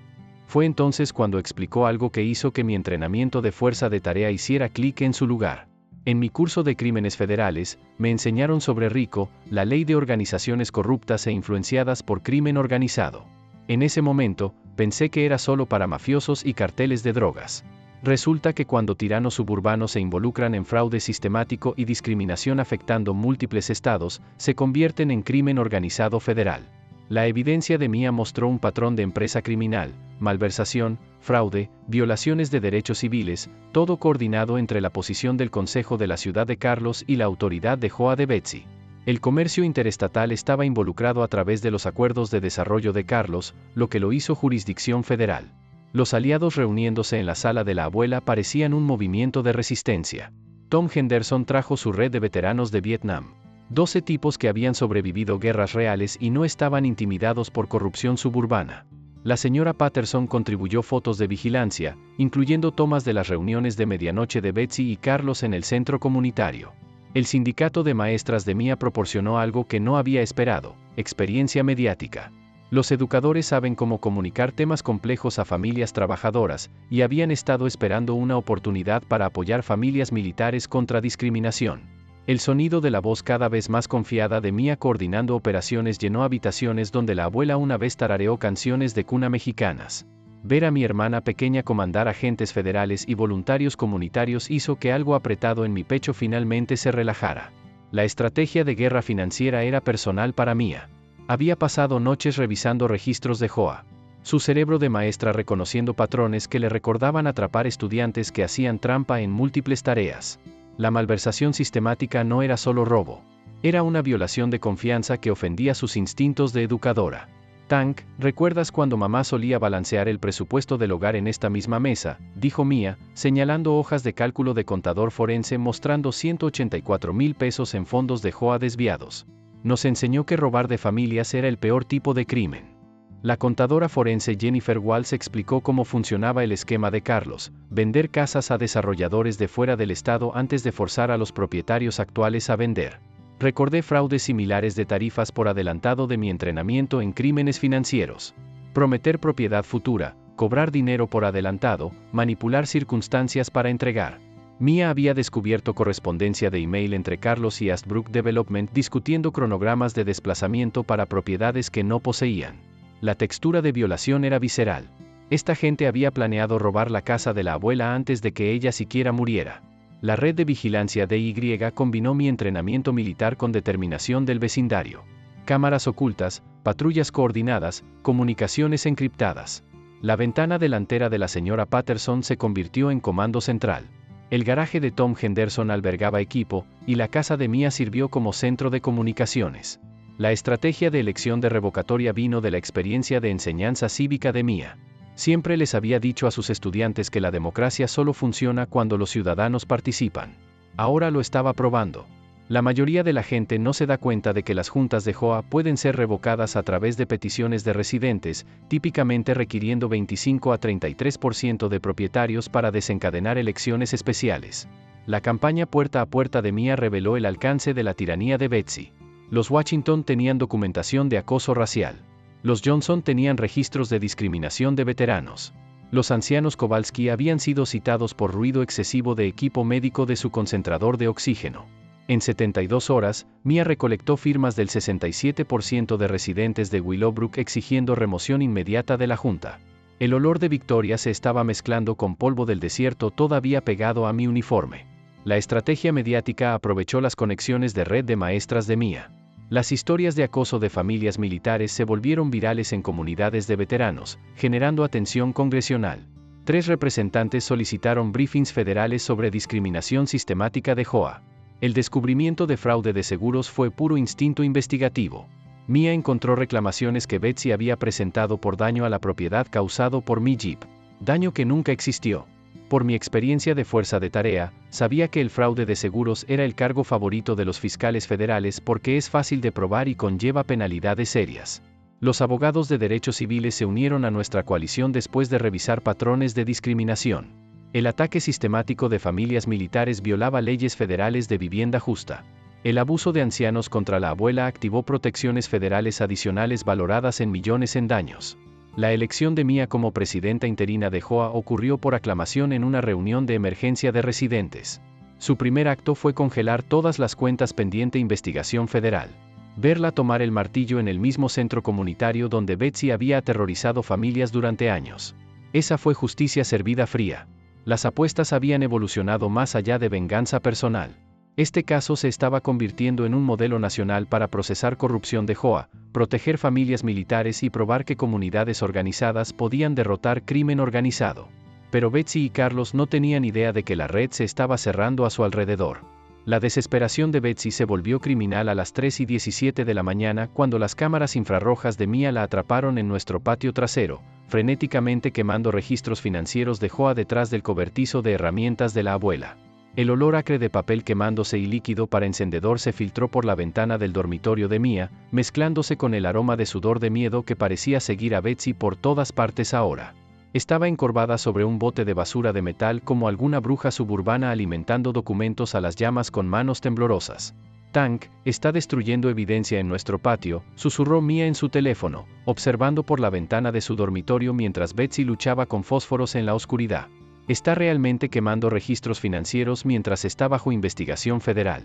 Fue entonces cuando explicó algo que hizo que mi entrenamiento de fuerza de tarea hiciera clic en su lugar. En mi curso de crímenes federales, me enseñaron sobre RICO, la ley de organizaciones corruptas e influenciadas por crimen organizado. En ese momento, pensé que era solo para mafiosos y carteles de drogas. Resulta que cuando tiranos suburbanos se involucran en fraude sistemático y discriminación afectando múltiples estados, se convierten en crimen organizado federal. La evidencia de Mia mostró un patrón de empresa criminal, malversación, fraude, violaciones de derechos civiles, todo coordinado entre la posición del Consejo de la Ciudad de Carlos y la autoridad de Hoa de Betsy. El comercio interestatal estaba involucrado a través de los acuerdos de desarrollo de Carlos, lo que lo hizo jurisdicción federal. Los aliados reuniéndose en la sala de la abuela parecían un movimiento de resistencia. Tom Henderson trajo su red de veteranos de Vietnam. 12 tipos que habían sobrevivido guerras reales y no estaban intimidados por corrupción suburbana. La señora Patterson contribuyó fotos de vigilancia, incluyendo tomas de las reuniones de medianoche de Betsy y Carlos en el centro comunitario. El sindicato de maestras de Mia proporcionó algo que no había esperado: experiencia mediática. Los educadores saben cómo comunicar temas complejos a familias trabajadoras, y habían estado esperando una oportunidad para apoyar familias militares contra discriminación. El sonido de la voz cada vez más confiada de Mia coordinando operaciones llenó habitaciones donde la abuela una vez tarareó canciones de cuna mexicanas. Ver a mi hermana pequeña comandar agentes federales y voluntarios comunitarios hizo que algo apretado en mi pecho finalmente se relajara. La estrategia de guerra financiera era personal para Mia. Había pasado noches revisando registros de JOA. Su cerebro de maestra reconociendo patrones que le recordaban atrapar estudiantes que hacían trampa en múltiples tareas. La malversación sistemática no era solo robo. Era una violación de confianza que ofendía sus instintos de educadora. Tank, ¿recuerdas cuando mamá solía balancear el presupuesto del hogar en esta misma mesa?, dijo Mia, señalando hojas de cálculo de contador forense mostrando 184,000 pesos en fondos de JOA desviados. Nos enseñó que robar de familias era el peor tipo de crimen. La contadora forense Jennifer Walls explicó cómo funcionaba el esquema de Carlos: vender casas a desarrolladores de fuera del estado antes de forzar a los propietarios actuales a vender. Recordé fraudes similares de tarifas por adelantado de mi entrenamiento en crímenes financieros. Prometer propiedad futura, cobrar dinero por adelantado, manipular circunstancias para entregar. Mia había descubierto correspondencia de email entre Carlos y Astbrook Development discutiendo cronogramas de desplazamiento para propiedades que no poseían. La textura de violación era visceral. Esta gente había planeado robar la casa de la abuela antes de que ella siquiera muriera. La red de vigilancia DY combinó mi entrenamiento militar con determinación del vecindario. Cámaras ocultas, patrullas coordinadas, comunicaciones encriptadas. La ventana delantera de la señora Patterson se convirtió en comando central. El garaje de Tom Henderson albergaba equipo, y la casa de Mia sirvió como centro de comunicaciones. La estrategia de elección de revocatoria vino de la experiencia de enseñanza cívica de Mia. Siempre les había dicho a sus estudiantes que la democracia solo funciona cuando los ciudadanos participan. Ahora lo estaba probando. La mayoría de la gente no se da cuenta de que las juntas de JOA pueden ser revocadas a través de peticiones de residentes, típicamente requiriendo 25 a 33% de propietarios para desencadenar elecciones especiales. La campaña puerta a puerta de Mia reveló el alcance de la tiranía de Betsy. Los Washington tenían documentación de acoso racial. Los Johnson tenían registros de discriminación de veteranos. Los ancianos Kowalski habían sido citados por ruido excesivo de equipo médico de su concentrador de oxígeno. En 72 horas, Mia recolectó firmas del 67% de residentes de Willowbrook exigiendo remoción inmediata de la junta. El olor de victoria se estaba mezclando con polvo del desierto todavía pegado a mi uniforme. La estrategia mediática aprovechó las conexiones de red de maestras de Mia. Las historias de acoso de familias militares se volvieron virales en comunidades de veteranos, generando atención congresional. 3 representantes solicitaron briefings federales sobre discriminación sistemática de JOA. El descubrimiento de fraude de seguros fue puro instinto investigativo. Mia encontró reclamaciones que Betsy había presentado por daño a la propiedad causado por mi Jeep. Daño que nunca existió. Por mi experiencia de fuerza de tarea, sabía que el fraude de seguros era el cargo favorito de los fiscales federales porque es fácil de probar y conlleva penalidades serias. Los abogados de derechos civiles se unieron a nuestra coalición después de revisar patrones de discriminación. El ataque sistemático de familias militares violaba leyes federales de vivienda justa. El abuso de ancianos contra la abuela activó protecciones federales adicionales valoradas en millones en daños. La elección de Mia como presidenta interina de JOA ocurrió por aclamación en una reunión de emergencia de residentes. Su primer acto fue congelar todas las cuentas pendiente investigación federal. Verla tomar el martillo en el mismo centro comunitario donde Betsy había aterrorizado familias durante años. Esa fue justicia servida fría. Las apuestas habían evolucionado más allá de venganza personal. Este caso se estaba convirtiendo en un modelo nacional para procesar corrupción de JOA, proteger familias militares y probar que comunidades organizadas podían derrotar crimen organizado. Pero Betsy y Carlos no tenían idea de que la red se estaba cerrando a su alrededor. La desesperación de Betsy se volvió criminal a las 3:17 de la mañana cuando las cámaras infrarrojas de Mia la atraparon en nuestro patio trasero, frenéticamente quemando registros financieros de JOA detrás del cobertizo de herramientas de la abuela. El olor acre de papel quemándose y líquido para encendedor se filtró por la ventana del dormitorio de Mia, mezclándose con el aroma de sudor de miedo que parecía seguir a Betsy por todas partes ahora. Estaba encorvada sobre un bote de basura de metal como alguna bruja suburbana alimentando documentos a las llamas con manos temblorosas. Tank, está destruyendo evidencia en nuestro patio, susurró Mia en su teléfono, observando por la ventana de su dormitorio mientras Betsy luchaba con fósforos en la oscuridad. Está realmente quemando registros financieros mientras está bajo investigación federal.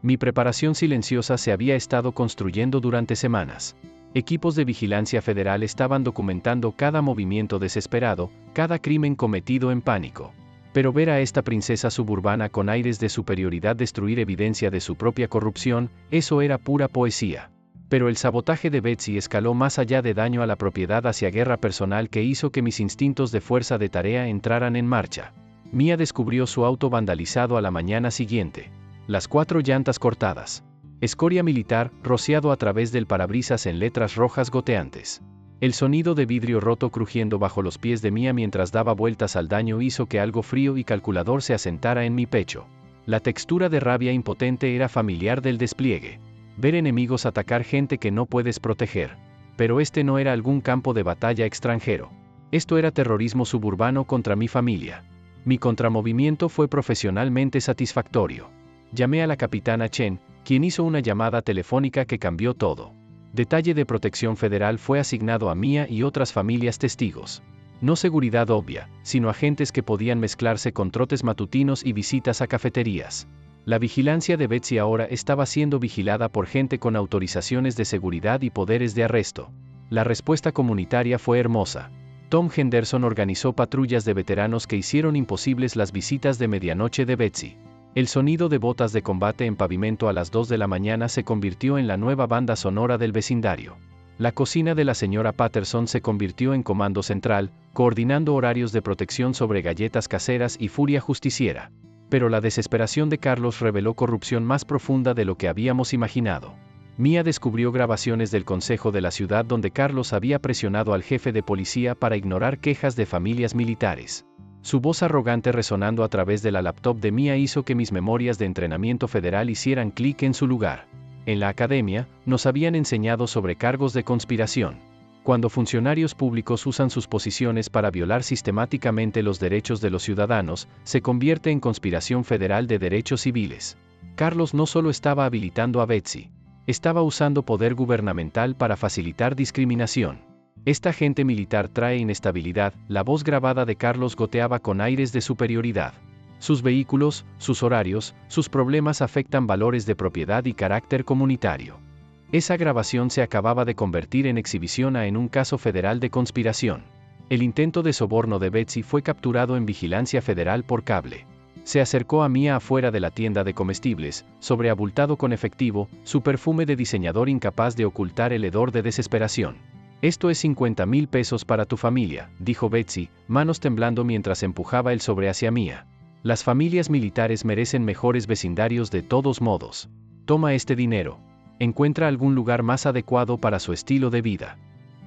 Mi preparación silenciosa se había estado construyendo durante semanas. Equipos de vigilancia federal estaban documentando cada movimiento desesperado, cada crimen cometido en pánico. Pero ver a esta princesa suburbana con aires de superioridad destruir evidencia de su propia corrupción, eso era pura poesía. Pero el sabotaje de Betsy escaló más allá de daño a la propiedad hacia guerra personal que hizo que mis instintos de fuerza de tarea entraran en marcha. Mia descubrió su auto vandalizado a la mañana siguiente. Las 4 llantas cortadas. Escoria militar, rociado a través del parabrisas en letras rojas goteantes. El sonido de vidrio roto crujiendo bajo los pies de Mia mientras daba vueltas al daño hizo que algo frío y calculador se asentara en mi pecho. La textura de rabia impotente era familiar del despliegue. Ver enemigos atacar gente que no puedes proteger. Pero este no era algún campo de batalla extranjero. Esto era terrorismo suburbano contra mi familia. Mi contramovimiento fue profesionalmente satisfactorio. Llamé a la capitana Chen, quien hizo una llamada telefónica que cambió todo. Detalle de protección federal fue asignado a Mia y otras familias testigos. No seguridad obvia, sino agentes que podían mezclarse con trotes matutinos y visitas a cafeterías. La vigilancia de Betsy ahora estaba siendo vigilada por gente con autorizaciones de seguridad y poderes de arresto. La respuesta comunitaria fue hermosa. Tom Henderson organizó patrullas de veteranos que hicieron imposibles las visitas de medianoche de Betsy. El sonido de botas de combate en pavimento a las 2 de la mañana se convirtió en la nueva banda sonora del vecindario. La cocina de la señora Patterson se convirtió en comando central, coordinando horarios de protección sobre galletas caseras y furia justiciera. Pero la desesperación de Carlos reveló corrupción más profunda de lo que habíamos imaginado. Mia descubrió grabaciones del Consejo de la Ciudad donde Carlos había presionado al jefe de policía para ignorar quejas de familias militares. Su voz arrogante resonando a través de la laptop de Mia hizo que mis memorias de entrenamiento federal hicieran clic en su lugar. En la academia, nos habían enseñado sobre cargos de conspiración. Cuando funcionarios públicos usan sus posiciones para violar sistemáticamente los derechos de los ciudadanos, se convierte en conspiración federal de derechos civiles. Carlos no solo estaba habilitando a Betsy, estaba usando poder gubernamental para facilitar discriminación. Esta agente militar trae inestabilidad, la voz grabada de Carlos goteaba con aires de superioridad. Sus vehículos, sus horarios, sus problemas afectan valores de propiedad y carácter comunitario. Esa grabación se acababa de convertir en exhibición en un caso federal de conspiración. El intento de soborno de Betsy fue capturado en vigilancia federal por cable. Se acercó a Mia afuera de la tienda de comestibles, sobreabultado con efectivo, su perfume de diseñador incapaz de ocultar el hedor de desesperación. Esto es 50,000 pesos para tu familia, dijo Betsy, manos temblando mientras empujaba el sobre hacia Mia. Las familias militares merecen mejores vecindarios de todos modos. Toma este dinero. Encuentra algún lugar más adecuado para su estilo de vida.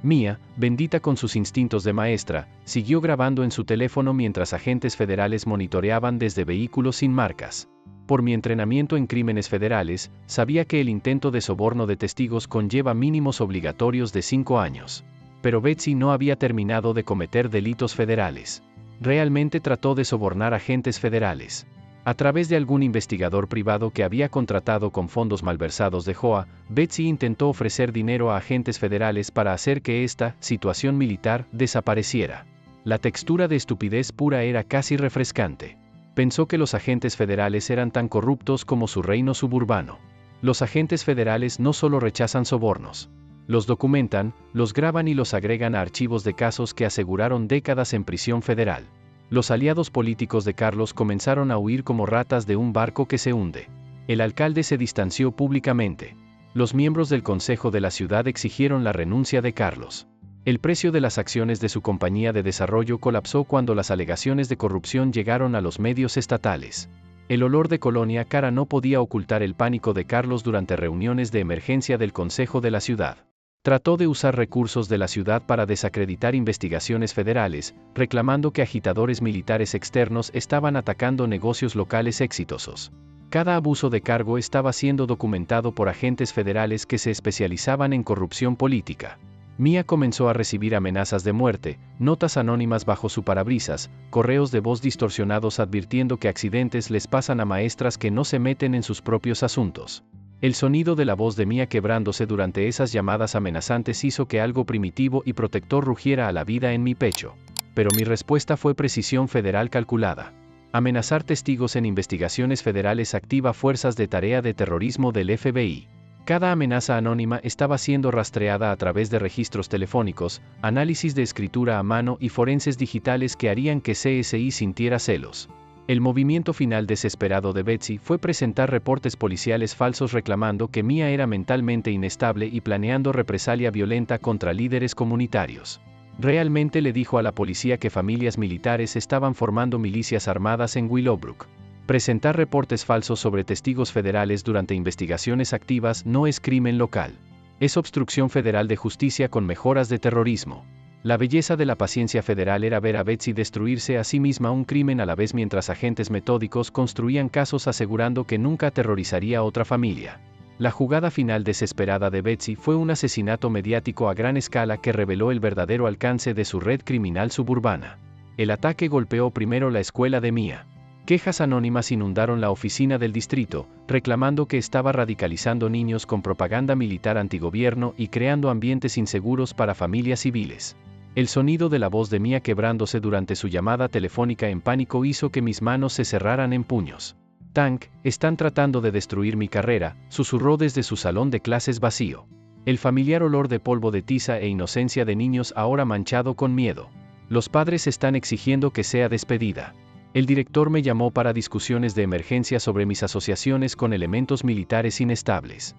Mia, bendita con sus instintos de maestra, siguió grabando en su teléfono mientras agentes federales monitoreaban desde vehículos sin marcas. Por mi entrenamiento en crímenes federales, sabía que el intento de soborno de testigos conlleva mínimos obligatorios de 5 años. Pero Betsy no había terminado de cometer delitos federales. Realmente trató de sobornar agentes federales. A través de algún investigador privado que había contratado con fondos malversados de Hoa, Betsy intentó ofrecer dinero a agentes federales para hacer que esta situación militar desapareciera. La textura de estupidez pura era casi refrescante. Pensó que los agentes federales eran tan corruptos como su reino suburbano. Los agentes federales no solo rechazan sobornos. Los documentan, los graban y los agregan a archivos de casos que aseguraron décadas en prisión federal. Los aliados políticos de Carlos comenzaron a huir como ratas de un barco que se hunde. El alcalde se distanció públicamente. Los miembros del Consejo de la Ciudad exigieron la renuncia de Carlos. El precio de las acciones de su compañía de desarrollo colapsó cuando las alegaciones de corrupción llegaron a los medios estatales. El olor de colonia cara no podía ocultar el pánico de Carlos durante reuniones de emergencia del Consejo de la Ciudad. Trató de usar recursos de la ciudad para desacreditar investigaciones federales, reclamando que agitadores militares externos estaban atacando negocios locales exitosos. Cada abuso de cargo estaba siendo documentado por agentes federales que se especializaban en corrupción política. Mia comenzó a recibir amenazas de muerte, notas anónimas bajo su parabrisas, correos de voz distorsionados advirtiendo que accidentes les pasan a maestras que no se meten en sus propios asuntos. El sonido de la voz de Mia quebrándose durante esas llamadas amenazantes hizo que algo primitivo y protector rugiera a la vida en mi pecho. Pero mi respuesta fue precisión federal calculada. Amenazar testigos en investigaciones federales activa fuerzas de tarea de terrorismo del FBI. Cada amenaza anónima estaba siendo rastreada a través de registros telefónicos, análisis de escritura a mano y forenses digitales que harían que CSI sintiera celos. El movimiento final desesperado de Betsy fue presentar reportes policiales falsos reclamando que Mia era mentalmente inestable y planeando represalia violenta contra líderes comunitarios. Realmente le dijo a la policía que familias militares estaban formando milicias armadas en Willowbrook. Presentar reportes falsos sobre testigos federales durante investigaciones activas no es crimen local. Es obstrucción federal de justicia con mejoras de terrorismo. La belleza de la paciencia federal era ver a Betsy destruirse a sí misma un crimen a la vez mientras agentes metódicos construían casos asegurando que nunca aterrorizaría a otra familia. La jugada final desesperada de Betsy fue un asesinato mediático a gran escala que reveló el verdadero alcance de su red criminal suburbana. El ataque golpeó primero la escuela de Mia. Quejas anónimas inundaron la oficina del distrito, reclamando que estaba radicalizando niños con propaganda militar antigobierno y creando ambientes inseguros para familias civiles. El sonido de la voz de Mia quebrándose durante su llamada telefónica en pánico hizo que mis manos se cerraran en puños. Tank, están tratando de destruir mi carrera, susurró desde su salón de clases vacío. El familiar olor de polvo de tiza e inocencia de niños ahora manchado con miedo. Los padres están exigiendo que sea despedida. El director me llamó para discusiones de emergencia sobre mis asociaciones con elementos militares inestables.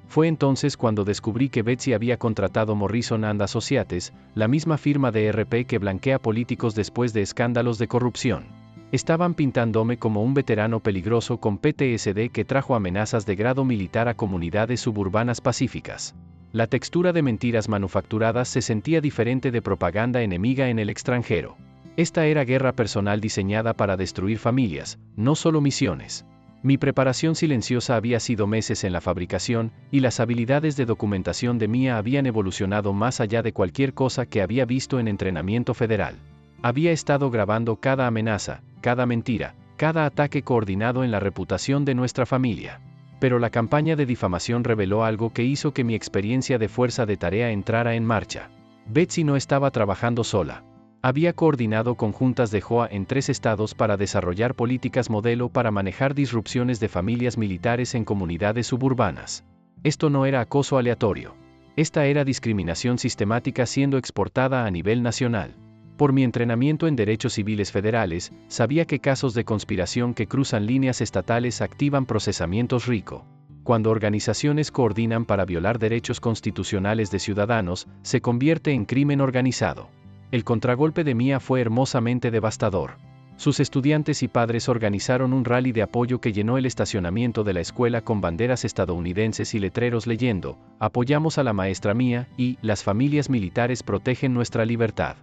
Fue entonces cuando descubrí que Betsy había contratado Morrison & Associates, la misma firma de ERP que blanquea políticos después de escándalos de corrupción. Estaban pintándome como un veterano peligroso con PTSD que trajo amenazas de grado militar a comunidades suburbanas pacíficas. La textura de mentiras manufacturadas se sentía diferente de propaganda enemiga en el extranjero. Esta era guerra personal diseñada para destruir familias, no solo misiones. Mi preparación silenciosa había sido meses en la fabricación, y las habilidades de documentación de Mia habían evolucionado más allá de cualquier cosa que había visto en entrenamiento federal. Había estado grabando cada amenaza, cada mentira, cada ataque coordinado en la reputación de nuestra familia. Pero la campaña de difamación reveló algo que hizo que mi experiencia de fuerza de tarea entrara en marcha. Betsy no estaba trabajando sola. Había coordinado con juntas de JOA en 3 estados para desarrollar políticas modelo para manejar disrupciones de familias militares en comunidades suburbanas. Esto no era acoso aleatorio. Esta era discriminación sistemática siendo exportada a nivel nacional. Por mi entrenamiento en derechos civiles federales, sabía que casos de conspiración que cruzan líneas estatales activan procesamientos RICO. Cuando organizaciones coordinan para violar derechos constitucionales de ciudadanos, se convierte en crimen organizado. El contragolpe de Mia fue hermosamente devastador. Sus estudiantes y padres organizaron un rally de apoyo que llenó el estacionamiento de la escuela con banderas estadounidenses y letreros leyendo, "Apoyamos a la maestra Mia" y "Las familias militares protegen nuestra libertad".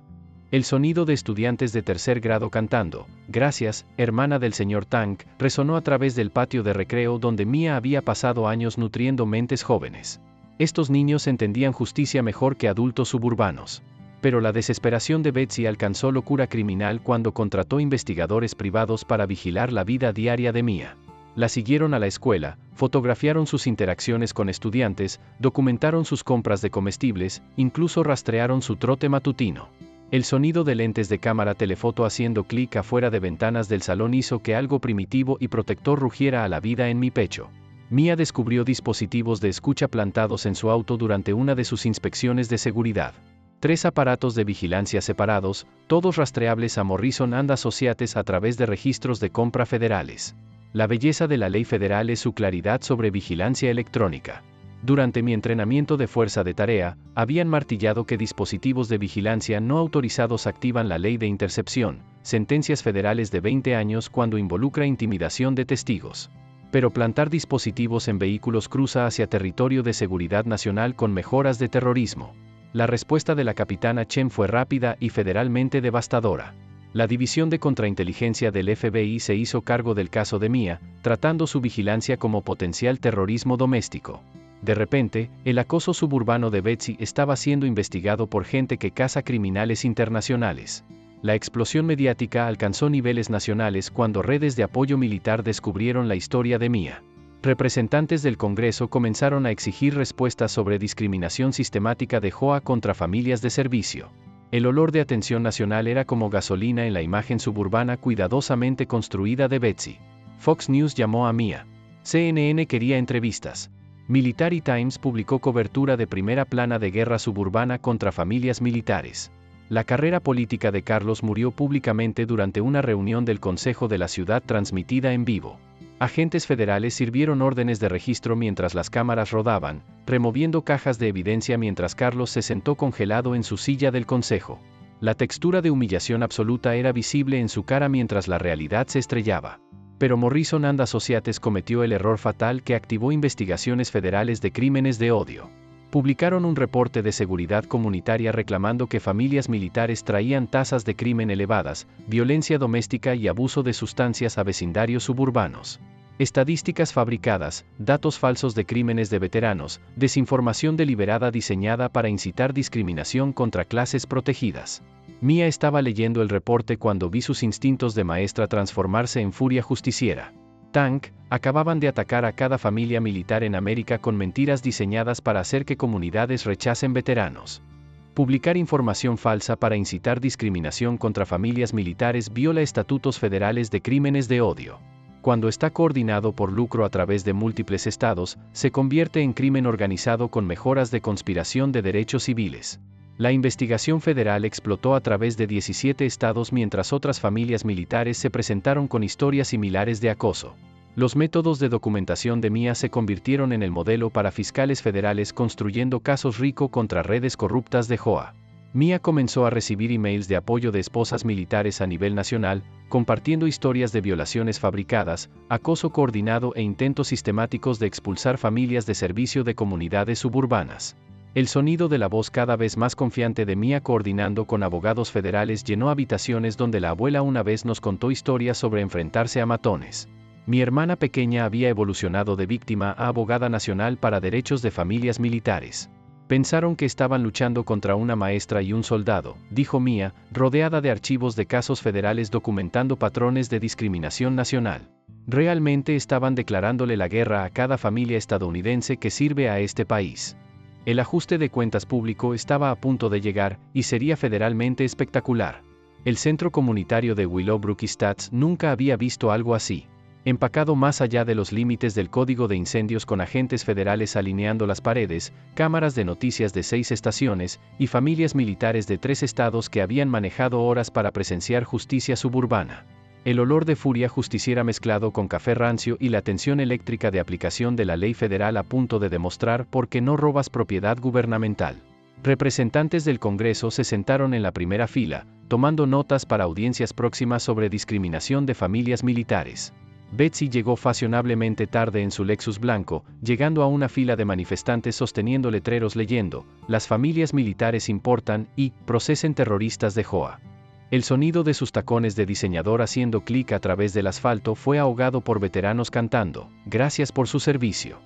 El sonido de estudiantes de 3er grado cantando, "Gracias, hermana del señor Tank", resonó a través del patio de recreo donde Mia había pasado años nutriendo mentes jóvenes. Estos niños entendían justicia mejor que adultos suburbanos. Pero la desesperación de Betsy alcanzó locura criminal cuando contrató investigadores privados para vigilar la vida diaria de Mia. La siguieron a la escuela, fotografiaron sus interacciones con estudiantes, documentaron sus compras de comestibles, incluso rastrearon su trote matutino. El sonido de lentes de cámara telefoto haciendo clic afuera de ventanas del salón hizo que algo primitivo y protector rugiera a la vida en mi pecho. Mia descubrió dispositivos de escucha plantados en su auto durante una de sus inspecciones de seguridad. 3 aparatos de vigilancia separados, todos rastreables a Morrison & Associates a través de registros de compra federales. La belleza de la ley federal es su claridad sobre vigilancia electrónica. Durante mi entrenamiento de fuerza de tarea, habían martillado que dispositivos de vigilancia no autorizados activan la ley de intercepción, sentencias federales de 20 años cuando involucra intimidación de testigos. Pero plantar dispositivos en vehículos cruza hacia territorio de seguridad nacional con mejoras de terrorismo. La respuesta de la capitana Chen fue rápida y federalmente devastadora. La División de Contrainteligencia del FBI se hizo cargo del caso de Mia, tratando su vigilancia como potencial terrorismo doméstico. De repente, el acoso suburbano de Betsy estaba siendo investigado por gente que caza criminales internacionales. La explosión mediática alcanzó niveles nacionales cuando redes de apoyo militar descubrieron la historia de Mia. Representantes del Congreso comenzaron a exigir respuestas sobre discriminación sistemática de Hoa contra familias de servicio. El olor de atención nacional era como gasolina en la imagen suburbana cuidadosamente construida de Betsy. Fox News llamó a Mia. CNN quería entrevistas. Military Times publicó cobertura de primera plana de guerra suburbana contra familias militares. La carrera política de Carlos murió públicamente durante una reunión del Consejo de la Ciudad transmitida en vivo. Agentes federales sirvieron órdenes de registro mientras las cámaras rodaban, removiendo cajas de evidencia mientras Carlos se sentó congelado en su silla del consejo. La textura de humillación absoluta era visible en su cara mientras la realidad se estrellaba. Pero Morrison and Associates cometió el error fatal que activó investigaciones federales de crímenes de odio. Publicaron un reporte de seguridad comunitaria reclamando que familias militares traían tasas de crimen elevadas, violencia doméstica y abuso de sustancias a vecindarios suburbanos. Estadísticas fabricadas, datos falsos de crímenes de veteranos, desinformación deliberada diseñada para incitar discriminación contra clases protegidas. Mia estaba leyendo el reporte cuando vi sus instintos de maestra transformarse en furia justiciera. Tank, acababan de atacar a cada familia militar en América con mentiras diseñadas para hacer que comunidades rechacen veteranos. Publicar información falsa para incitar discriminación contra familias militares viola estatutos federales de crímenes de odio. Cuando está coordinado por lucro a través de múltiples estados, se convierte en crimen organizado con mejoras de conspiración de derechos civiles. La investigación federal explotó a través de 17 estados mientras otras familias militares se presentaron con historias similares de acoso. Los métodos de documentación de Mia se convirtieron en el modelo para fiscales federales construyendo casos RICO contra redes corruptas de Hoa. Mia comenzó a recibir emails de apoyo de esposas militares a nivel nacional, compartiendo historias de violaciones fabricadas, acoso coordinado e intentos sistemáticos de expulsar familias de servicio de comunidades suburbanas. El sonido de la voz cada vez más confiante de Mia coordinando con abogados federales llenó habitaciones donde la abuela una vez nos contó historias sobre enfrentarse a matones. Mi hermana pequeña había evolucionado de víctima a abogada nacional para derechos de familias militares. Pensaron que estaban luchando contra una maestra y un soldado, dijo Mia, rodeada de archivos de casos federales documentando patrones de discriminación nacional. Realmente estaban declarándole la guerra a cada familia estadounidense que sirve a este país. El ajuste de cuentas público estaba a punto de llegar, y sería federalmente espectacular. El Centro Comunitario de Willowbrook Stats nunca había visto algo así. Empacado más allá de los límites del código de incendios con agentes federales alineando las paredes, cámaras de noticias de 6 estaciones, y familias militares de 3 estados que habían manejado horas para presenciar justicia suburbana. El olor de furia justiciera mezclado con café rancio y la tensión eléctrica de aplicación de la ley federal a punto de demostrar por qué no robas propiedad gubernamental. Representantes del Congreso se sentaron en la primera fila, tomando notas para audiencias próximas sobre discriminación de familias militares. Betsy llegó fashionablemente tarde en su Lexus blanco, llegando a una fila de manifestantes sosteniendo letreros leyendo, "Las familias militares importan" y "Procesen terroristas de Hoa". El sonido de sus tacones de diseñador haciendo clic a través del asfalto fue ahogado por veteranos cantando, "Gracias por su servicio".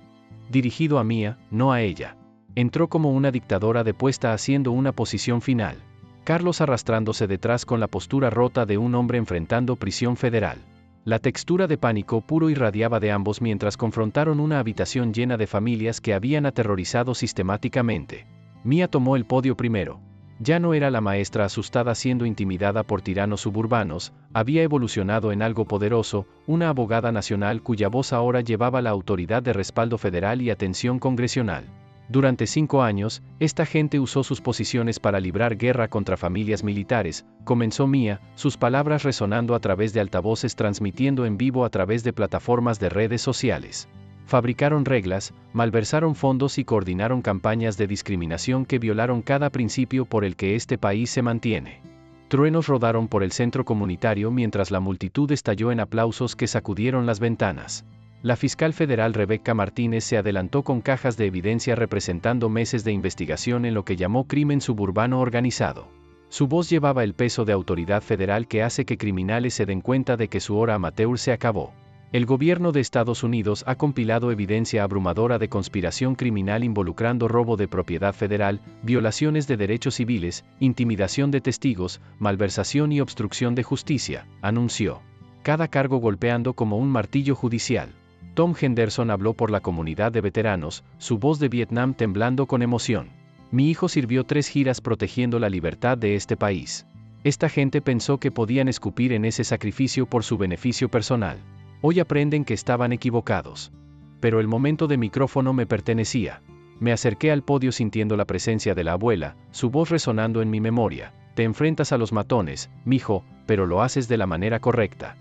Dirigido a Mia, no a ella. Entró como una dictadora depuesta haciendo una posición final. Carlos arrastrándose detrás con la postura rota de un hombre enfrentando prisión federal. La textura de pánico puro irradiaba de ambos mientras confrontaron una habitación llena de familias que habían aterrorizado sistemáticamente. Mia tomó el podio primero. Ya no era la maestra asustada siendo intimidada por tiranos suburbanos, había evolucionado en algo poderoso, una abogada nacional cuya voz ahora llevaba la autoridad de respaldo federal y atención congresional. Durante 5 años, esta gente usó sus posiciones para librar guerra contra familias militares, comenzó Mia, sus palabras resonando a través de altavoces transmitiendo en vivo a través de plataformas de redes sociales. Fabricaron reglas, malversaron fondos y coordinaron campañas de discriminación que violaron cada principio por el que este país se mantiene. Truenos rodaron por el centro comunitario mientras la multitud estalló en aplausos que sacudieron las ventanas. La fiscal federal Rebecca Martínez se adelantó con cajas de evidencia representando meses de investigación en lo que llamó crimen suburbano organizado. Su voz llevaba el peso de autoridad federal que hace que criminales se den cuenta de que su hora amateur se acabó. El gobierno de Estados Unidos ha compilado evidencia abrumadora de conspiración criminal involucrando robo de propiedad federal, violaciones de derechos civiles, intimidación de testigos, malversación y obstrucción de justicia, anunció. Cada cargo golpeando como un martillo judicial. Tom Henderson habló por la comunidad de veteranos, su voz de Vietnam temblando con emoción. Mi hijo sirvió 3 giras protegiendo la libertad de este país. Esta gente pensó que podían escupir en ese sacrificio por su beneficio personal. Hoy aprenden que estaban equivocados. Pero el momento de micrófono me pertenecía. Me acerqué al podio sintiendo la presencia de la abuela, su voz resonando en mi memoria. Te enfrentas a los matones, mijo, pero lo haces de la manera correcta.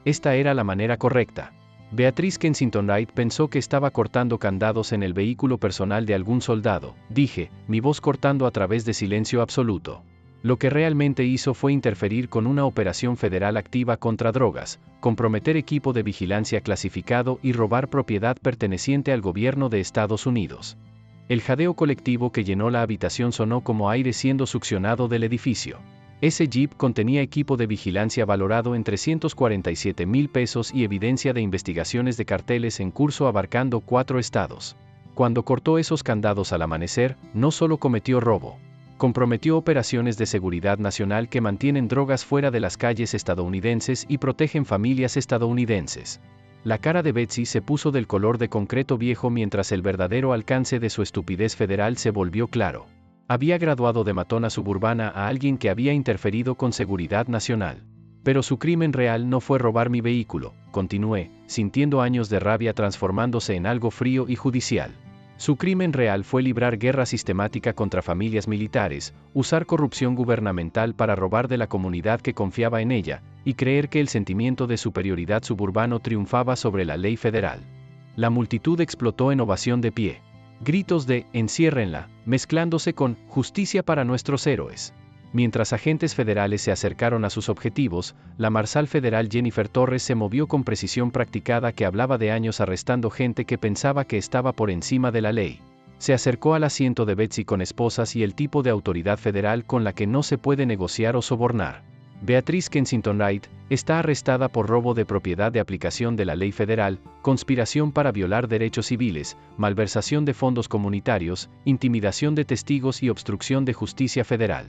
Esta era la manera correcta. Beatriz Kensington Wright pensó que estaba cortando candados en el vehículo personal de algún soldado, dije, mi voz cortando a través de silencio absoluto. Lo que realmente hizo fue interferir con una operación federal activa contra drogas, comprometer equipo de vigilancia clasificado y robar propiedad perteneciente al gobierno de Estados Unidos. El jadeo colectivo que llenó la habitación sonó como aire siendo succionado del edificio. Ese jeep contenía equipo de vigilancia valorado en $347,000 pesos y evidencia de investigaciones de carteles en curso abarcando 4 estados. Cuando cortó esos candados al amanecer, no solo cometió robo. Comprometió operaciones de seguridad nacional que mantienen drogas fuera de las calles estadounidenses y protegen familias estadounidenses. La cara de Betsy se puso del color de concreto viejo mientras el verdadero alcance de su estupidez federal se volvió claro. Había graduado de matona suburbana a alguien que había interferido con seguridad nacional. Pero su crimen real no fue robar mi vehículo, continué, sintiendo años de rabia transformándose en algo frío y judicial. Su crimen real fue librar guerra sistemática contra familias militares, usar corrupción gubernamental para robar de la comunidad que confiaba en ella, y creer que el sentimiento de superioridad suburbano triunfaba sobre la ley federal. La multitud explotó en ovación de pie. Gritos de "enciérrenla", mezclándose con "justicia para nuestros héroes". Mientras agentes federales se acercaron a sus objetivos, la marshal federal Jennifer Torres se movió con precisión practicada que hablaba de años arrestando gente que pensaba que estaba por encima de la ley. Se acercó al asiento de Betsy con esposas y el tipo de autoridad federal con la que no se puede negociar o sobornar. Beatriz Kensington Wright está arrestada por robo de propiedad de aplicación de la ley federal, conspiración para violar derechos civiles, malversación de fondos comunitarios, intimidación de testigos y obstrucción de justicia federal.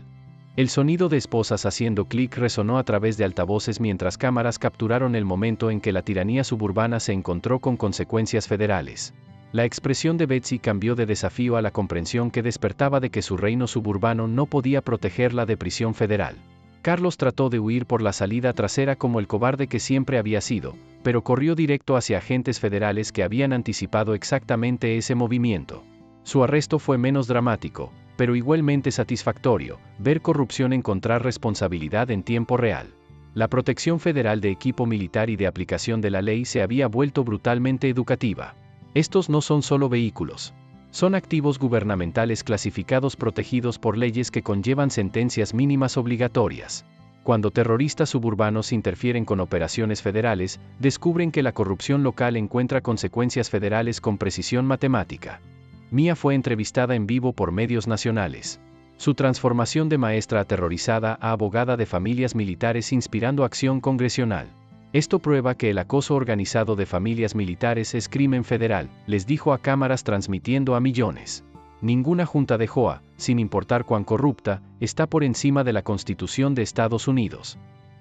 El sonido de esposas haciendo clic resonó a través de altavoces mientras cámaras capturaron el momento en que la tiranía suburbana se encontró con consecuencias federales. La expresión de Betsy cambió de desafío a la comprensión que despertaba de que su reino suburbano no podía protegerla de prisión federal. Carlos trató de huir por la salida trasera como el cobarde que siempre había sido, pero corrió directo hacia agentes federales que habían anticipado exactamente ese movimiento. Su arresto fue menos dramático, pero igualmente satisfactorio, ver corrupción encontrar responsabilidad en tiempo real. La protección federal de equipo militar y de aplicación de la ley se había vuelto brutalmente educativa. Estos no son solo vehículos. Son activos gubernamentales clasificados protegidos por leyes que conllevan sentencias mínimas obligatorias. Cuando terroristas suburbanos interfieren con operaciones federales, descubren que la corrupción local encuentra consecuencias federales con precisión matemática. Mia fue entrevistada en vivo por medios nacionales. Su transformación de maestra aterrorizada a abogada de familias militares inspirando acción congresional. Esto prueba que el acoso organizado de familias militares es crimen federal, les dijo a cámaras transmitiendo a millones. Ninguna junta de JOA, sin importar cuán corrupta, está por encima de la Constitución de Estados Unidos.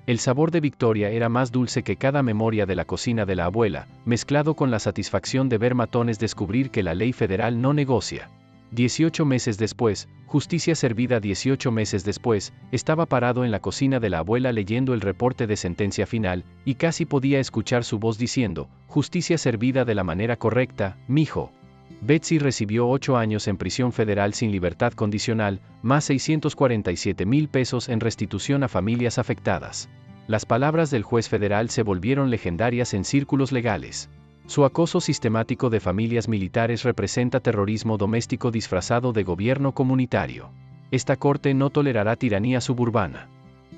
El sabor de victoria era más dulce que cada memoria de la cocina de la abuela, mezclado con la satisfacción de ver matones descubrir que la ley federal no negocia. 18 meses después, justicia servida 18 meses después, estaba parado en la cocina de la abuela leyendo el reporte de sentencia final, y casi podía escuchar su voz diciendo, justicia servida de la manera correcta, mijo. Betsy recibió 8 años en prisión federal sin libertad condicional, más $647,000 pesos en restitución a familias afectadas. Las palabras del juez federal se volvieron legendarias en círculos legales. Su acoso sistemático de familias militares representa terrorismo doméstico disfrazado de gobierno comunitario. Esta corte no tolerará tiranía suburbana.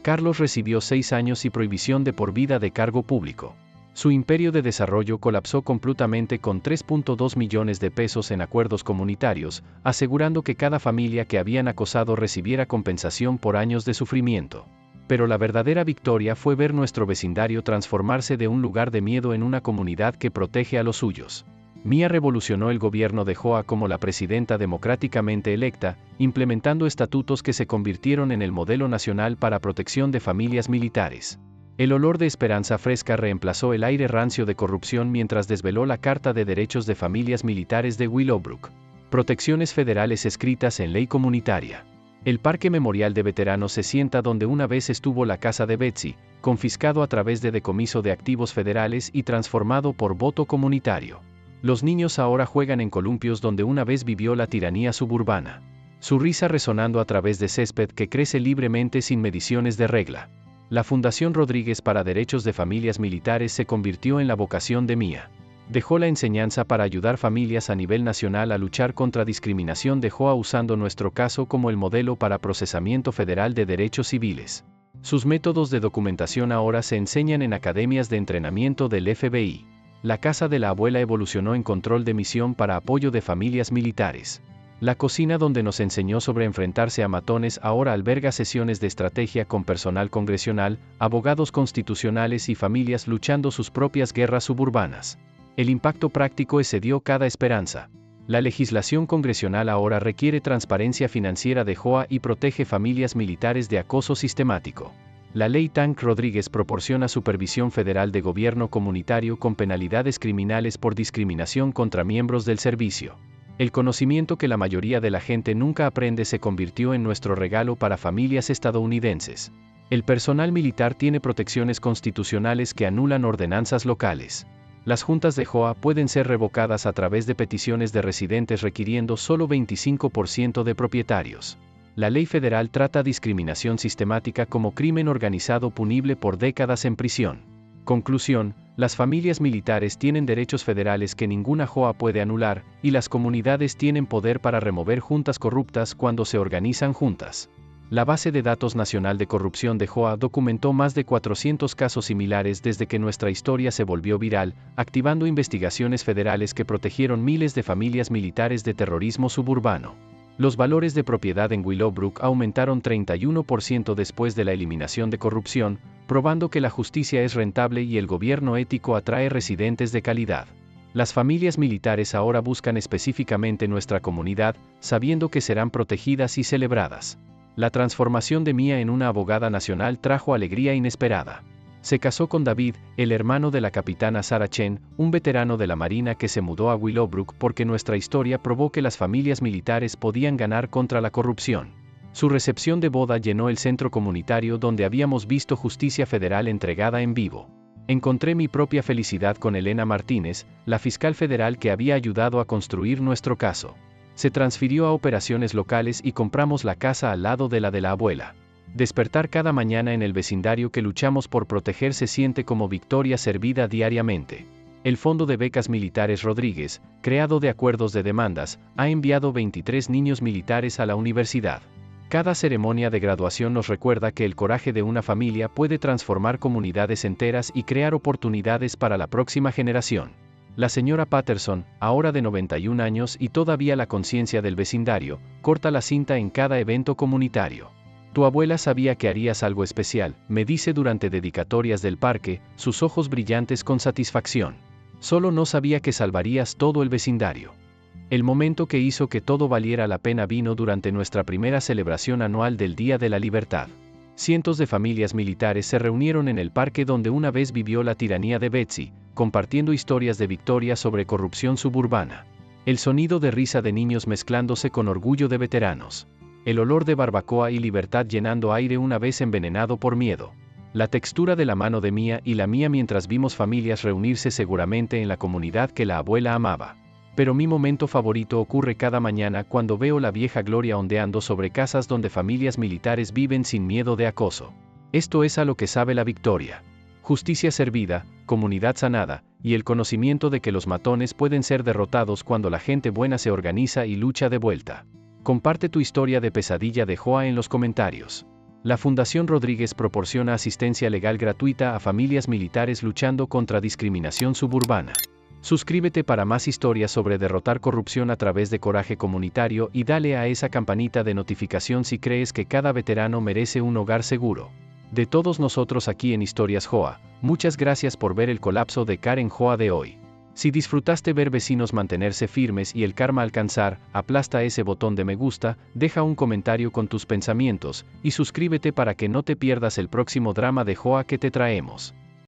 Carlos recibió 6 años y prohibición de por vida de cargo público. Su imperio de desarrollo colapsó completamente con 3.2 millones de pesos en acuerdos comunitarios, asegurando que cada familia que habían acosado recibiera compensación por años de sufrimiento. Pero la verdadera victoria fue ver nuestro vecindario transformarse de un lugar de miedo en una comunidad que protege a los suyos. Mía revolucionó el gobierno de Joa como la presidenta democráticamente electa, implementando estatutos que se convirtieron en el modelo nacional para protección de familias militares. El olor de esperanza fresca reemplazó el aire rancio de corrupción mientras desveló la Carta de Derechos de Familias Militares de Willowbrook. Protecciones federales escritas en ley comunitaria. El Parque Memorial de Veteranos se sienta donde una vez estuvo la casa de Betsy, confiscado a través de decomiso de activos federales y transformado por voto comunitario. Los niños ahora juegan en columpios donde una vez vivió la tiranía suburbana. Su risa resonando a través de césped que crece libremente sin mediciones de regla. La Fundación Rodríguez para Derechos de Familias Militares se convirtió en la vocación de Mía. Dejó la enseñanza para ayudar familias a nivel nacional a luchar contra discriminación de Joa usando nuestro caso como el modelo para procesamiento federal de derechos civiles. Sus métodos de documentación ahora se enseñan en academias de entrenamiento del FBI. La casa de la abuela evolucionó en control de misión para apoyo de familias militares. La cocina donde nos enseñó sobre enfrentarse a matones ahora alberga sesiones de estrategia con personal congresional, abogados constitucionales y familias luchando sus propias guerras suburbanas. El impacto práctico excedió cada esperanza. La legislación congresional ahora requiere transparencia financiera de Joa y protege familias militares de acoso sistemático. La ley Tank Rodríguez proporciona supervisión federal de gobierno comunitario con penalidades criminales por discriminación contra miembros del servicio. El conocimiento que la mayoría de la gente nunca aprende se convirtió en nuestro regalo para familias estadounidenses. El personal militar tiene protecciones constitucionales que anulan ordenanzas locales. Las juntas de Joa pueden ser revocadas a través de peticiones de residentes requiriendo solo 25% de propietarios. La ley federal trata discriminación sistemática como crimen organizado punible por décadas en prisión. Conclusión, las familias militares tienen derechos federales que ninguna Joa puede anular, y las comunidades tienen poder para remover juntas corruptas cuando se organizan juntas. La base de datos nacional de corrupción de Joa documentó más de 400 casos similares desde que nuestra historia se volvió viral, activando investigaciones federales que protegieron miles de familias militares de terrorismo suburbano. Los valores de propiedad en Willowbrook aumentaron 31% después de la eliminación de corrupción, probando que la justicia es rentable y el gobierno ético atrae residentes de calidad. Las familias militares ahora buscan específicamente nuestra comunidad, sabiendo que serán protegidas y celebradas. La transformación de Mía en una abogada nacional trajo alegría inesperada. Se casó con David, el hermano de la capitana Sarah Chen, un veterano de la Marina que se mudó a Willowbrook porque nuestra historia probó que las familias militares podían ganar contra la corrupción. Su recepción de boda llenó el centro comunitario donde habíamos visto justicia federal entregada en vivo. Encontré mi propia felicidad con Elena Martínez, la fiscal federal que había ayudado a construir nuestro caso. Se transfirió a operaciones locales y compramos la casa al lado de la abuela. Despertar cada mañana en el vecindario que luchamos por proteger se siente como victoria servida diariamente. El Fondo de Becas Militares Rodríguez, creado de acuerdos de demandas, ha enviado 23 niños militares a la universidad. Cada ceremonia de graduación nos recuerda que el coraje de una familia puede transformar comunidades enteras y crear oportunidades para la próxima generación. La señora Patterson, ahora de 91 años y todavía la conciencia del vecindario, corta la cinta en cada evento comunitario. Tu abuela sabía que harías algo especial, me dice durante dedicatorias del parque, sus ojos brillantes con satisfacción. Solo no sabía que salvarías todo el vecindario. El momento que hizo que todo valiera la pena vino durante nuestra primera celebración anual del Día de la Libertad. Cientos de familias militares se reunieron en el parque donde una vez vivió la tiranía de Betsy, compartiendo historias de victoria sobre corrupción suburbana. El sonido de risa de niños mezclándose con orgullo de veteranos. El olor de barbacoa y libertad llenando aire una vez envenenado por miedo. La textura de la mano de Mía y la mía mientras vimos familias reunirse seguramente en la comunidad que la abuela amaba. Pero mi momento favorito ocurre cada mañana cuando veo la vieja gloria ondeando sobre casas donde familias militares viven sin miedo de acoso. Esto es a lo que sabe la victoria. Justicia servida, comunidad sanada, y el conocimiento de que los matones pueden ser derrotados cuando la gente buena se organiza y lucha de vuelta. Comparte tu historia de pesadilla de Joa en los comentarios. La Fundación Rodríguez proporciona asistencia legal gratuita a familias militares luchando contra discriminación suburbana. Suscríbete para más historias sobre derrotar corrupción a través de Coraje Comunitario y dale a esa campanita de notificación si crees que cada veterano merece un hogar seguro. De todos nosotros aquí en Historias Joa, muchas gracias por ver el colapso de Karen Joa de hoy. Si disfrutaste ver vecinos mantenerse firmes y el karma alcanzar, aplasta ese botón de me gusta, deja un comentario con tus pensamientos, y suscríbete para que no te pierdas el próximo drama de Joa que te traemos.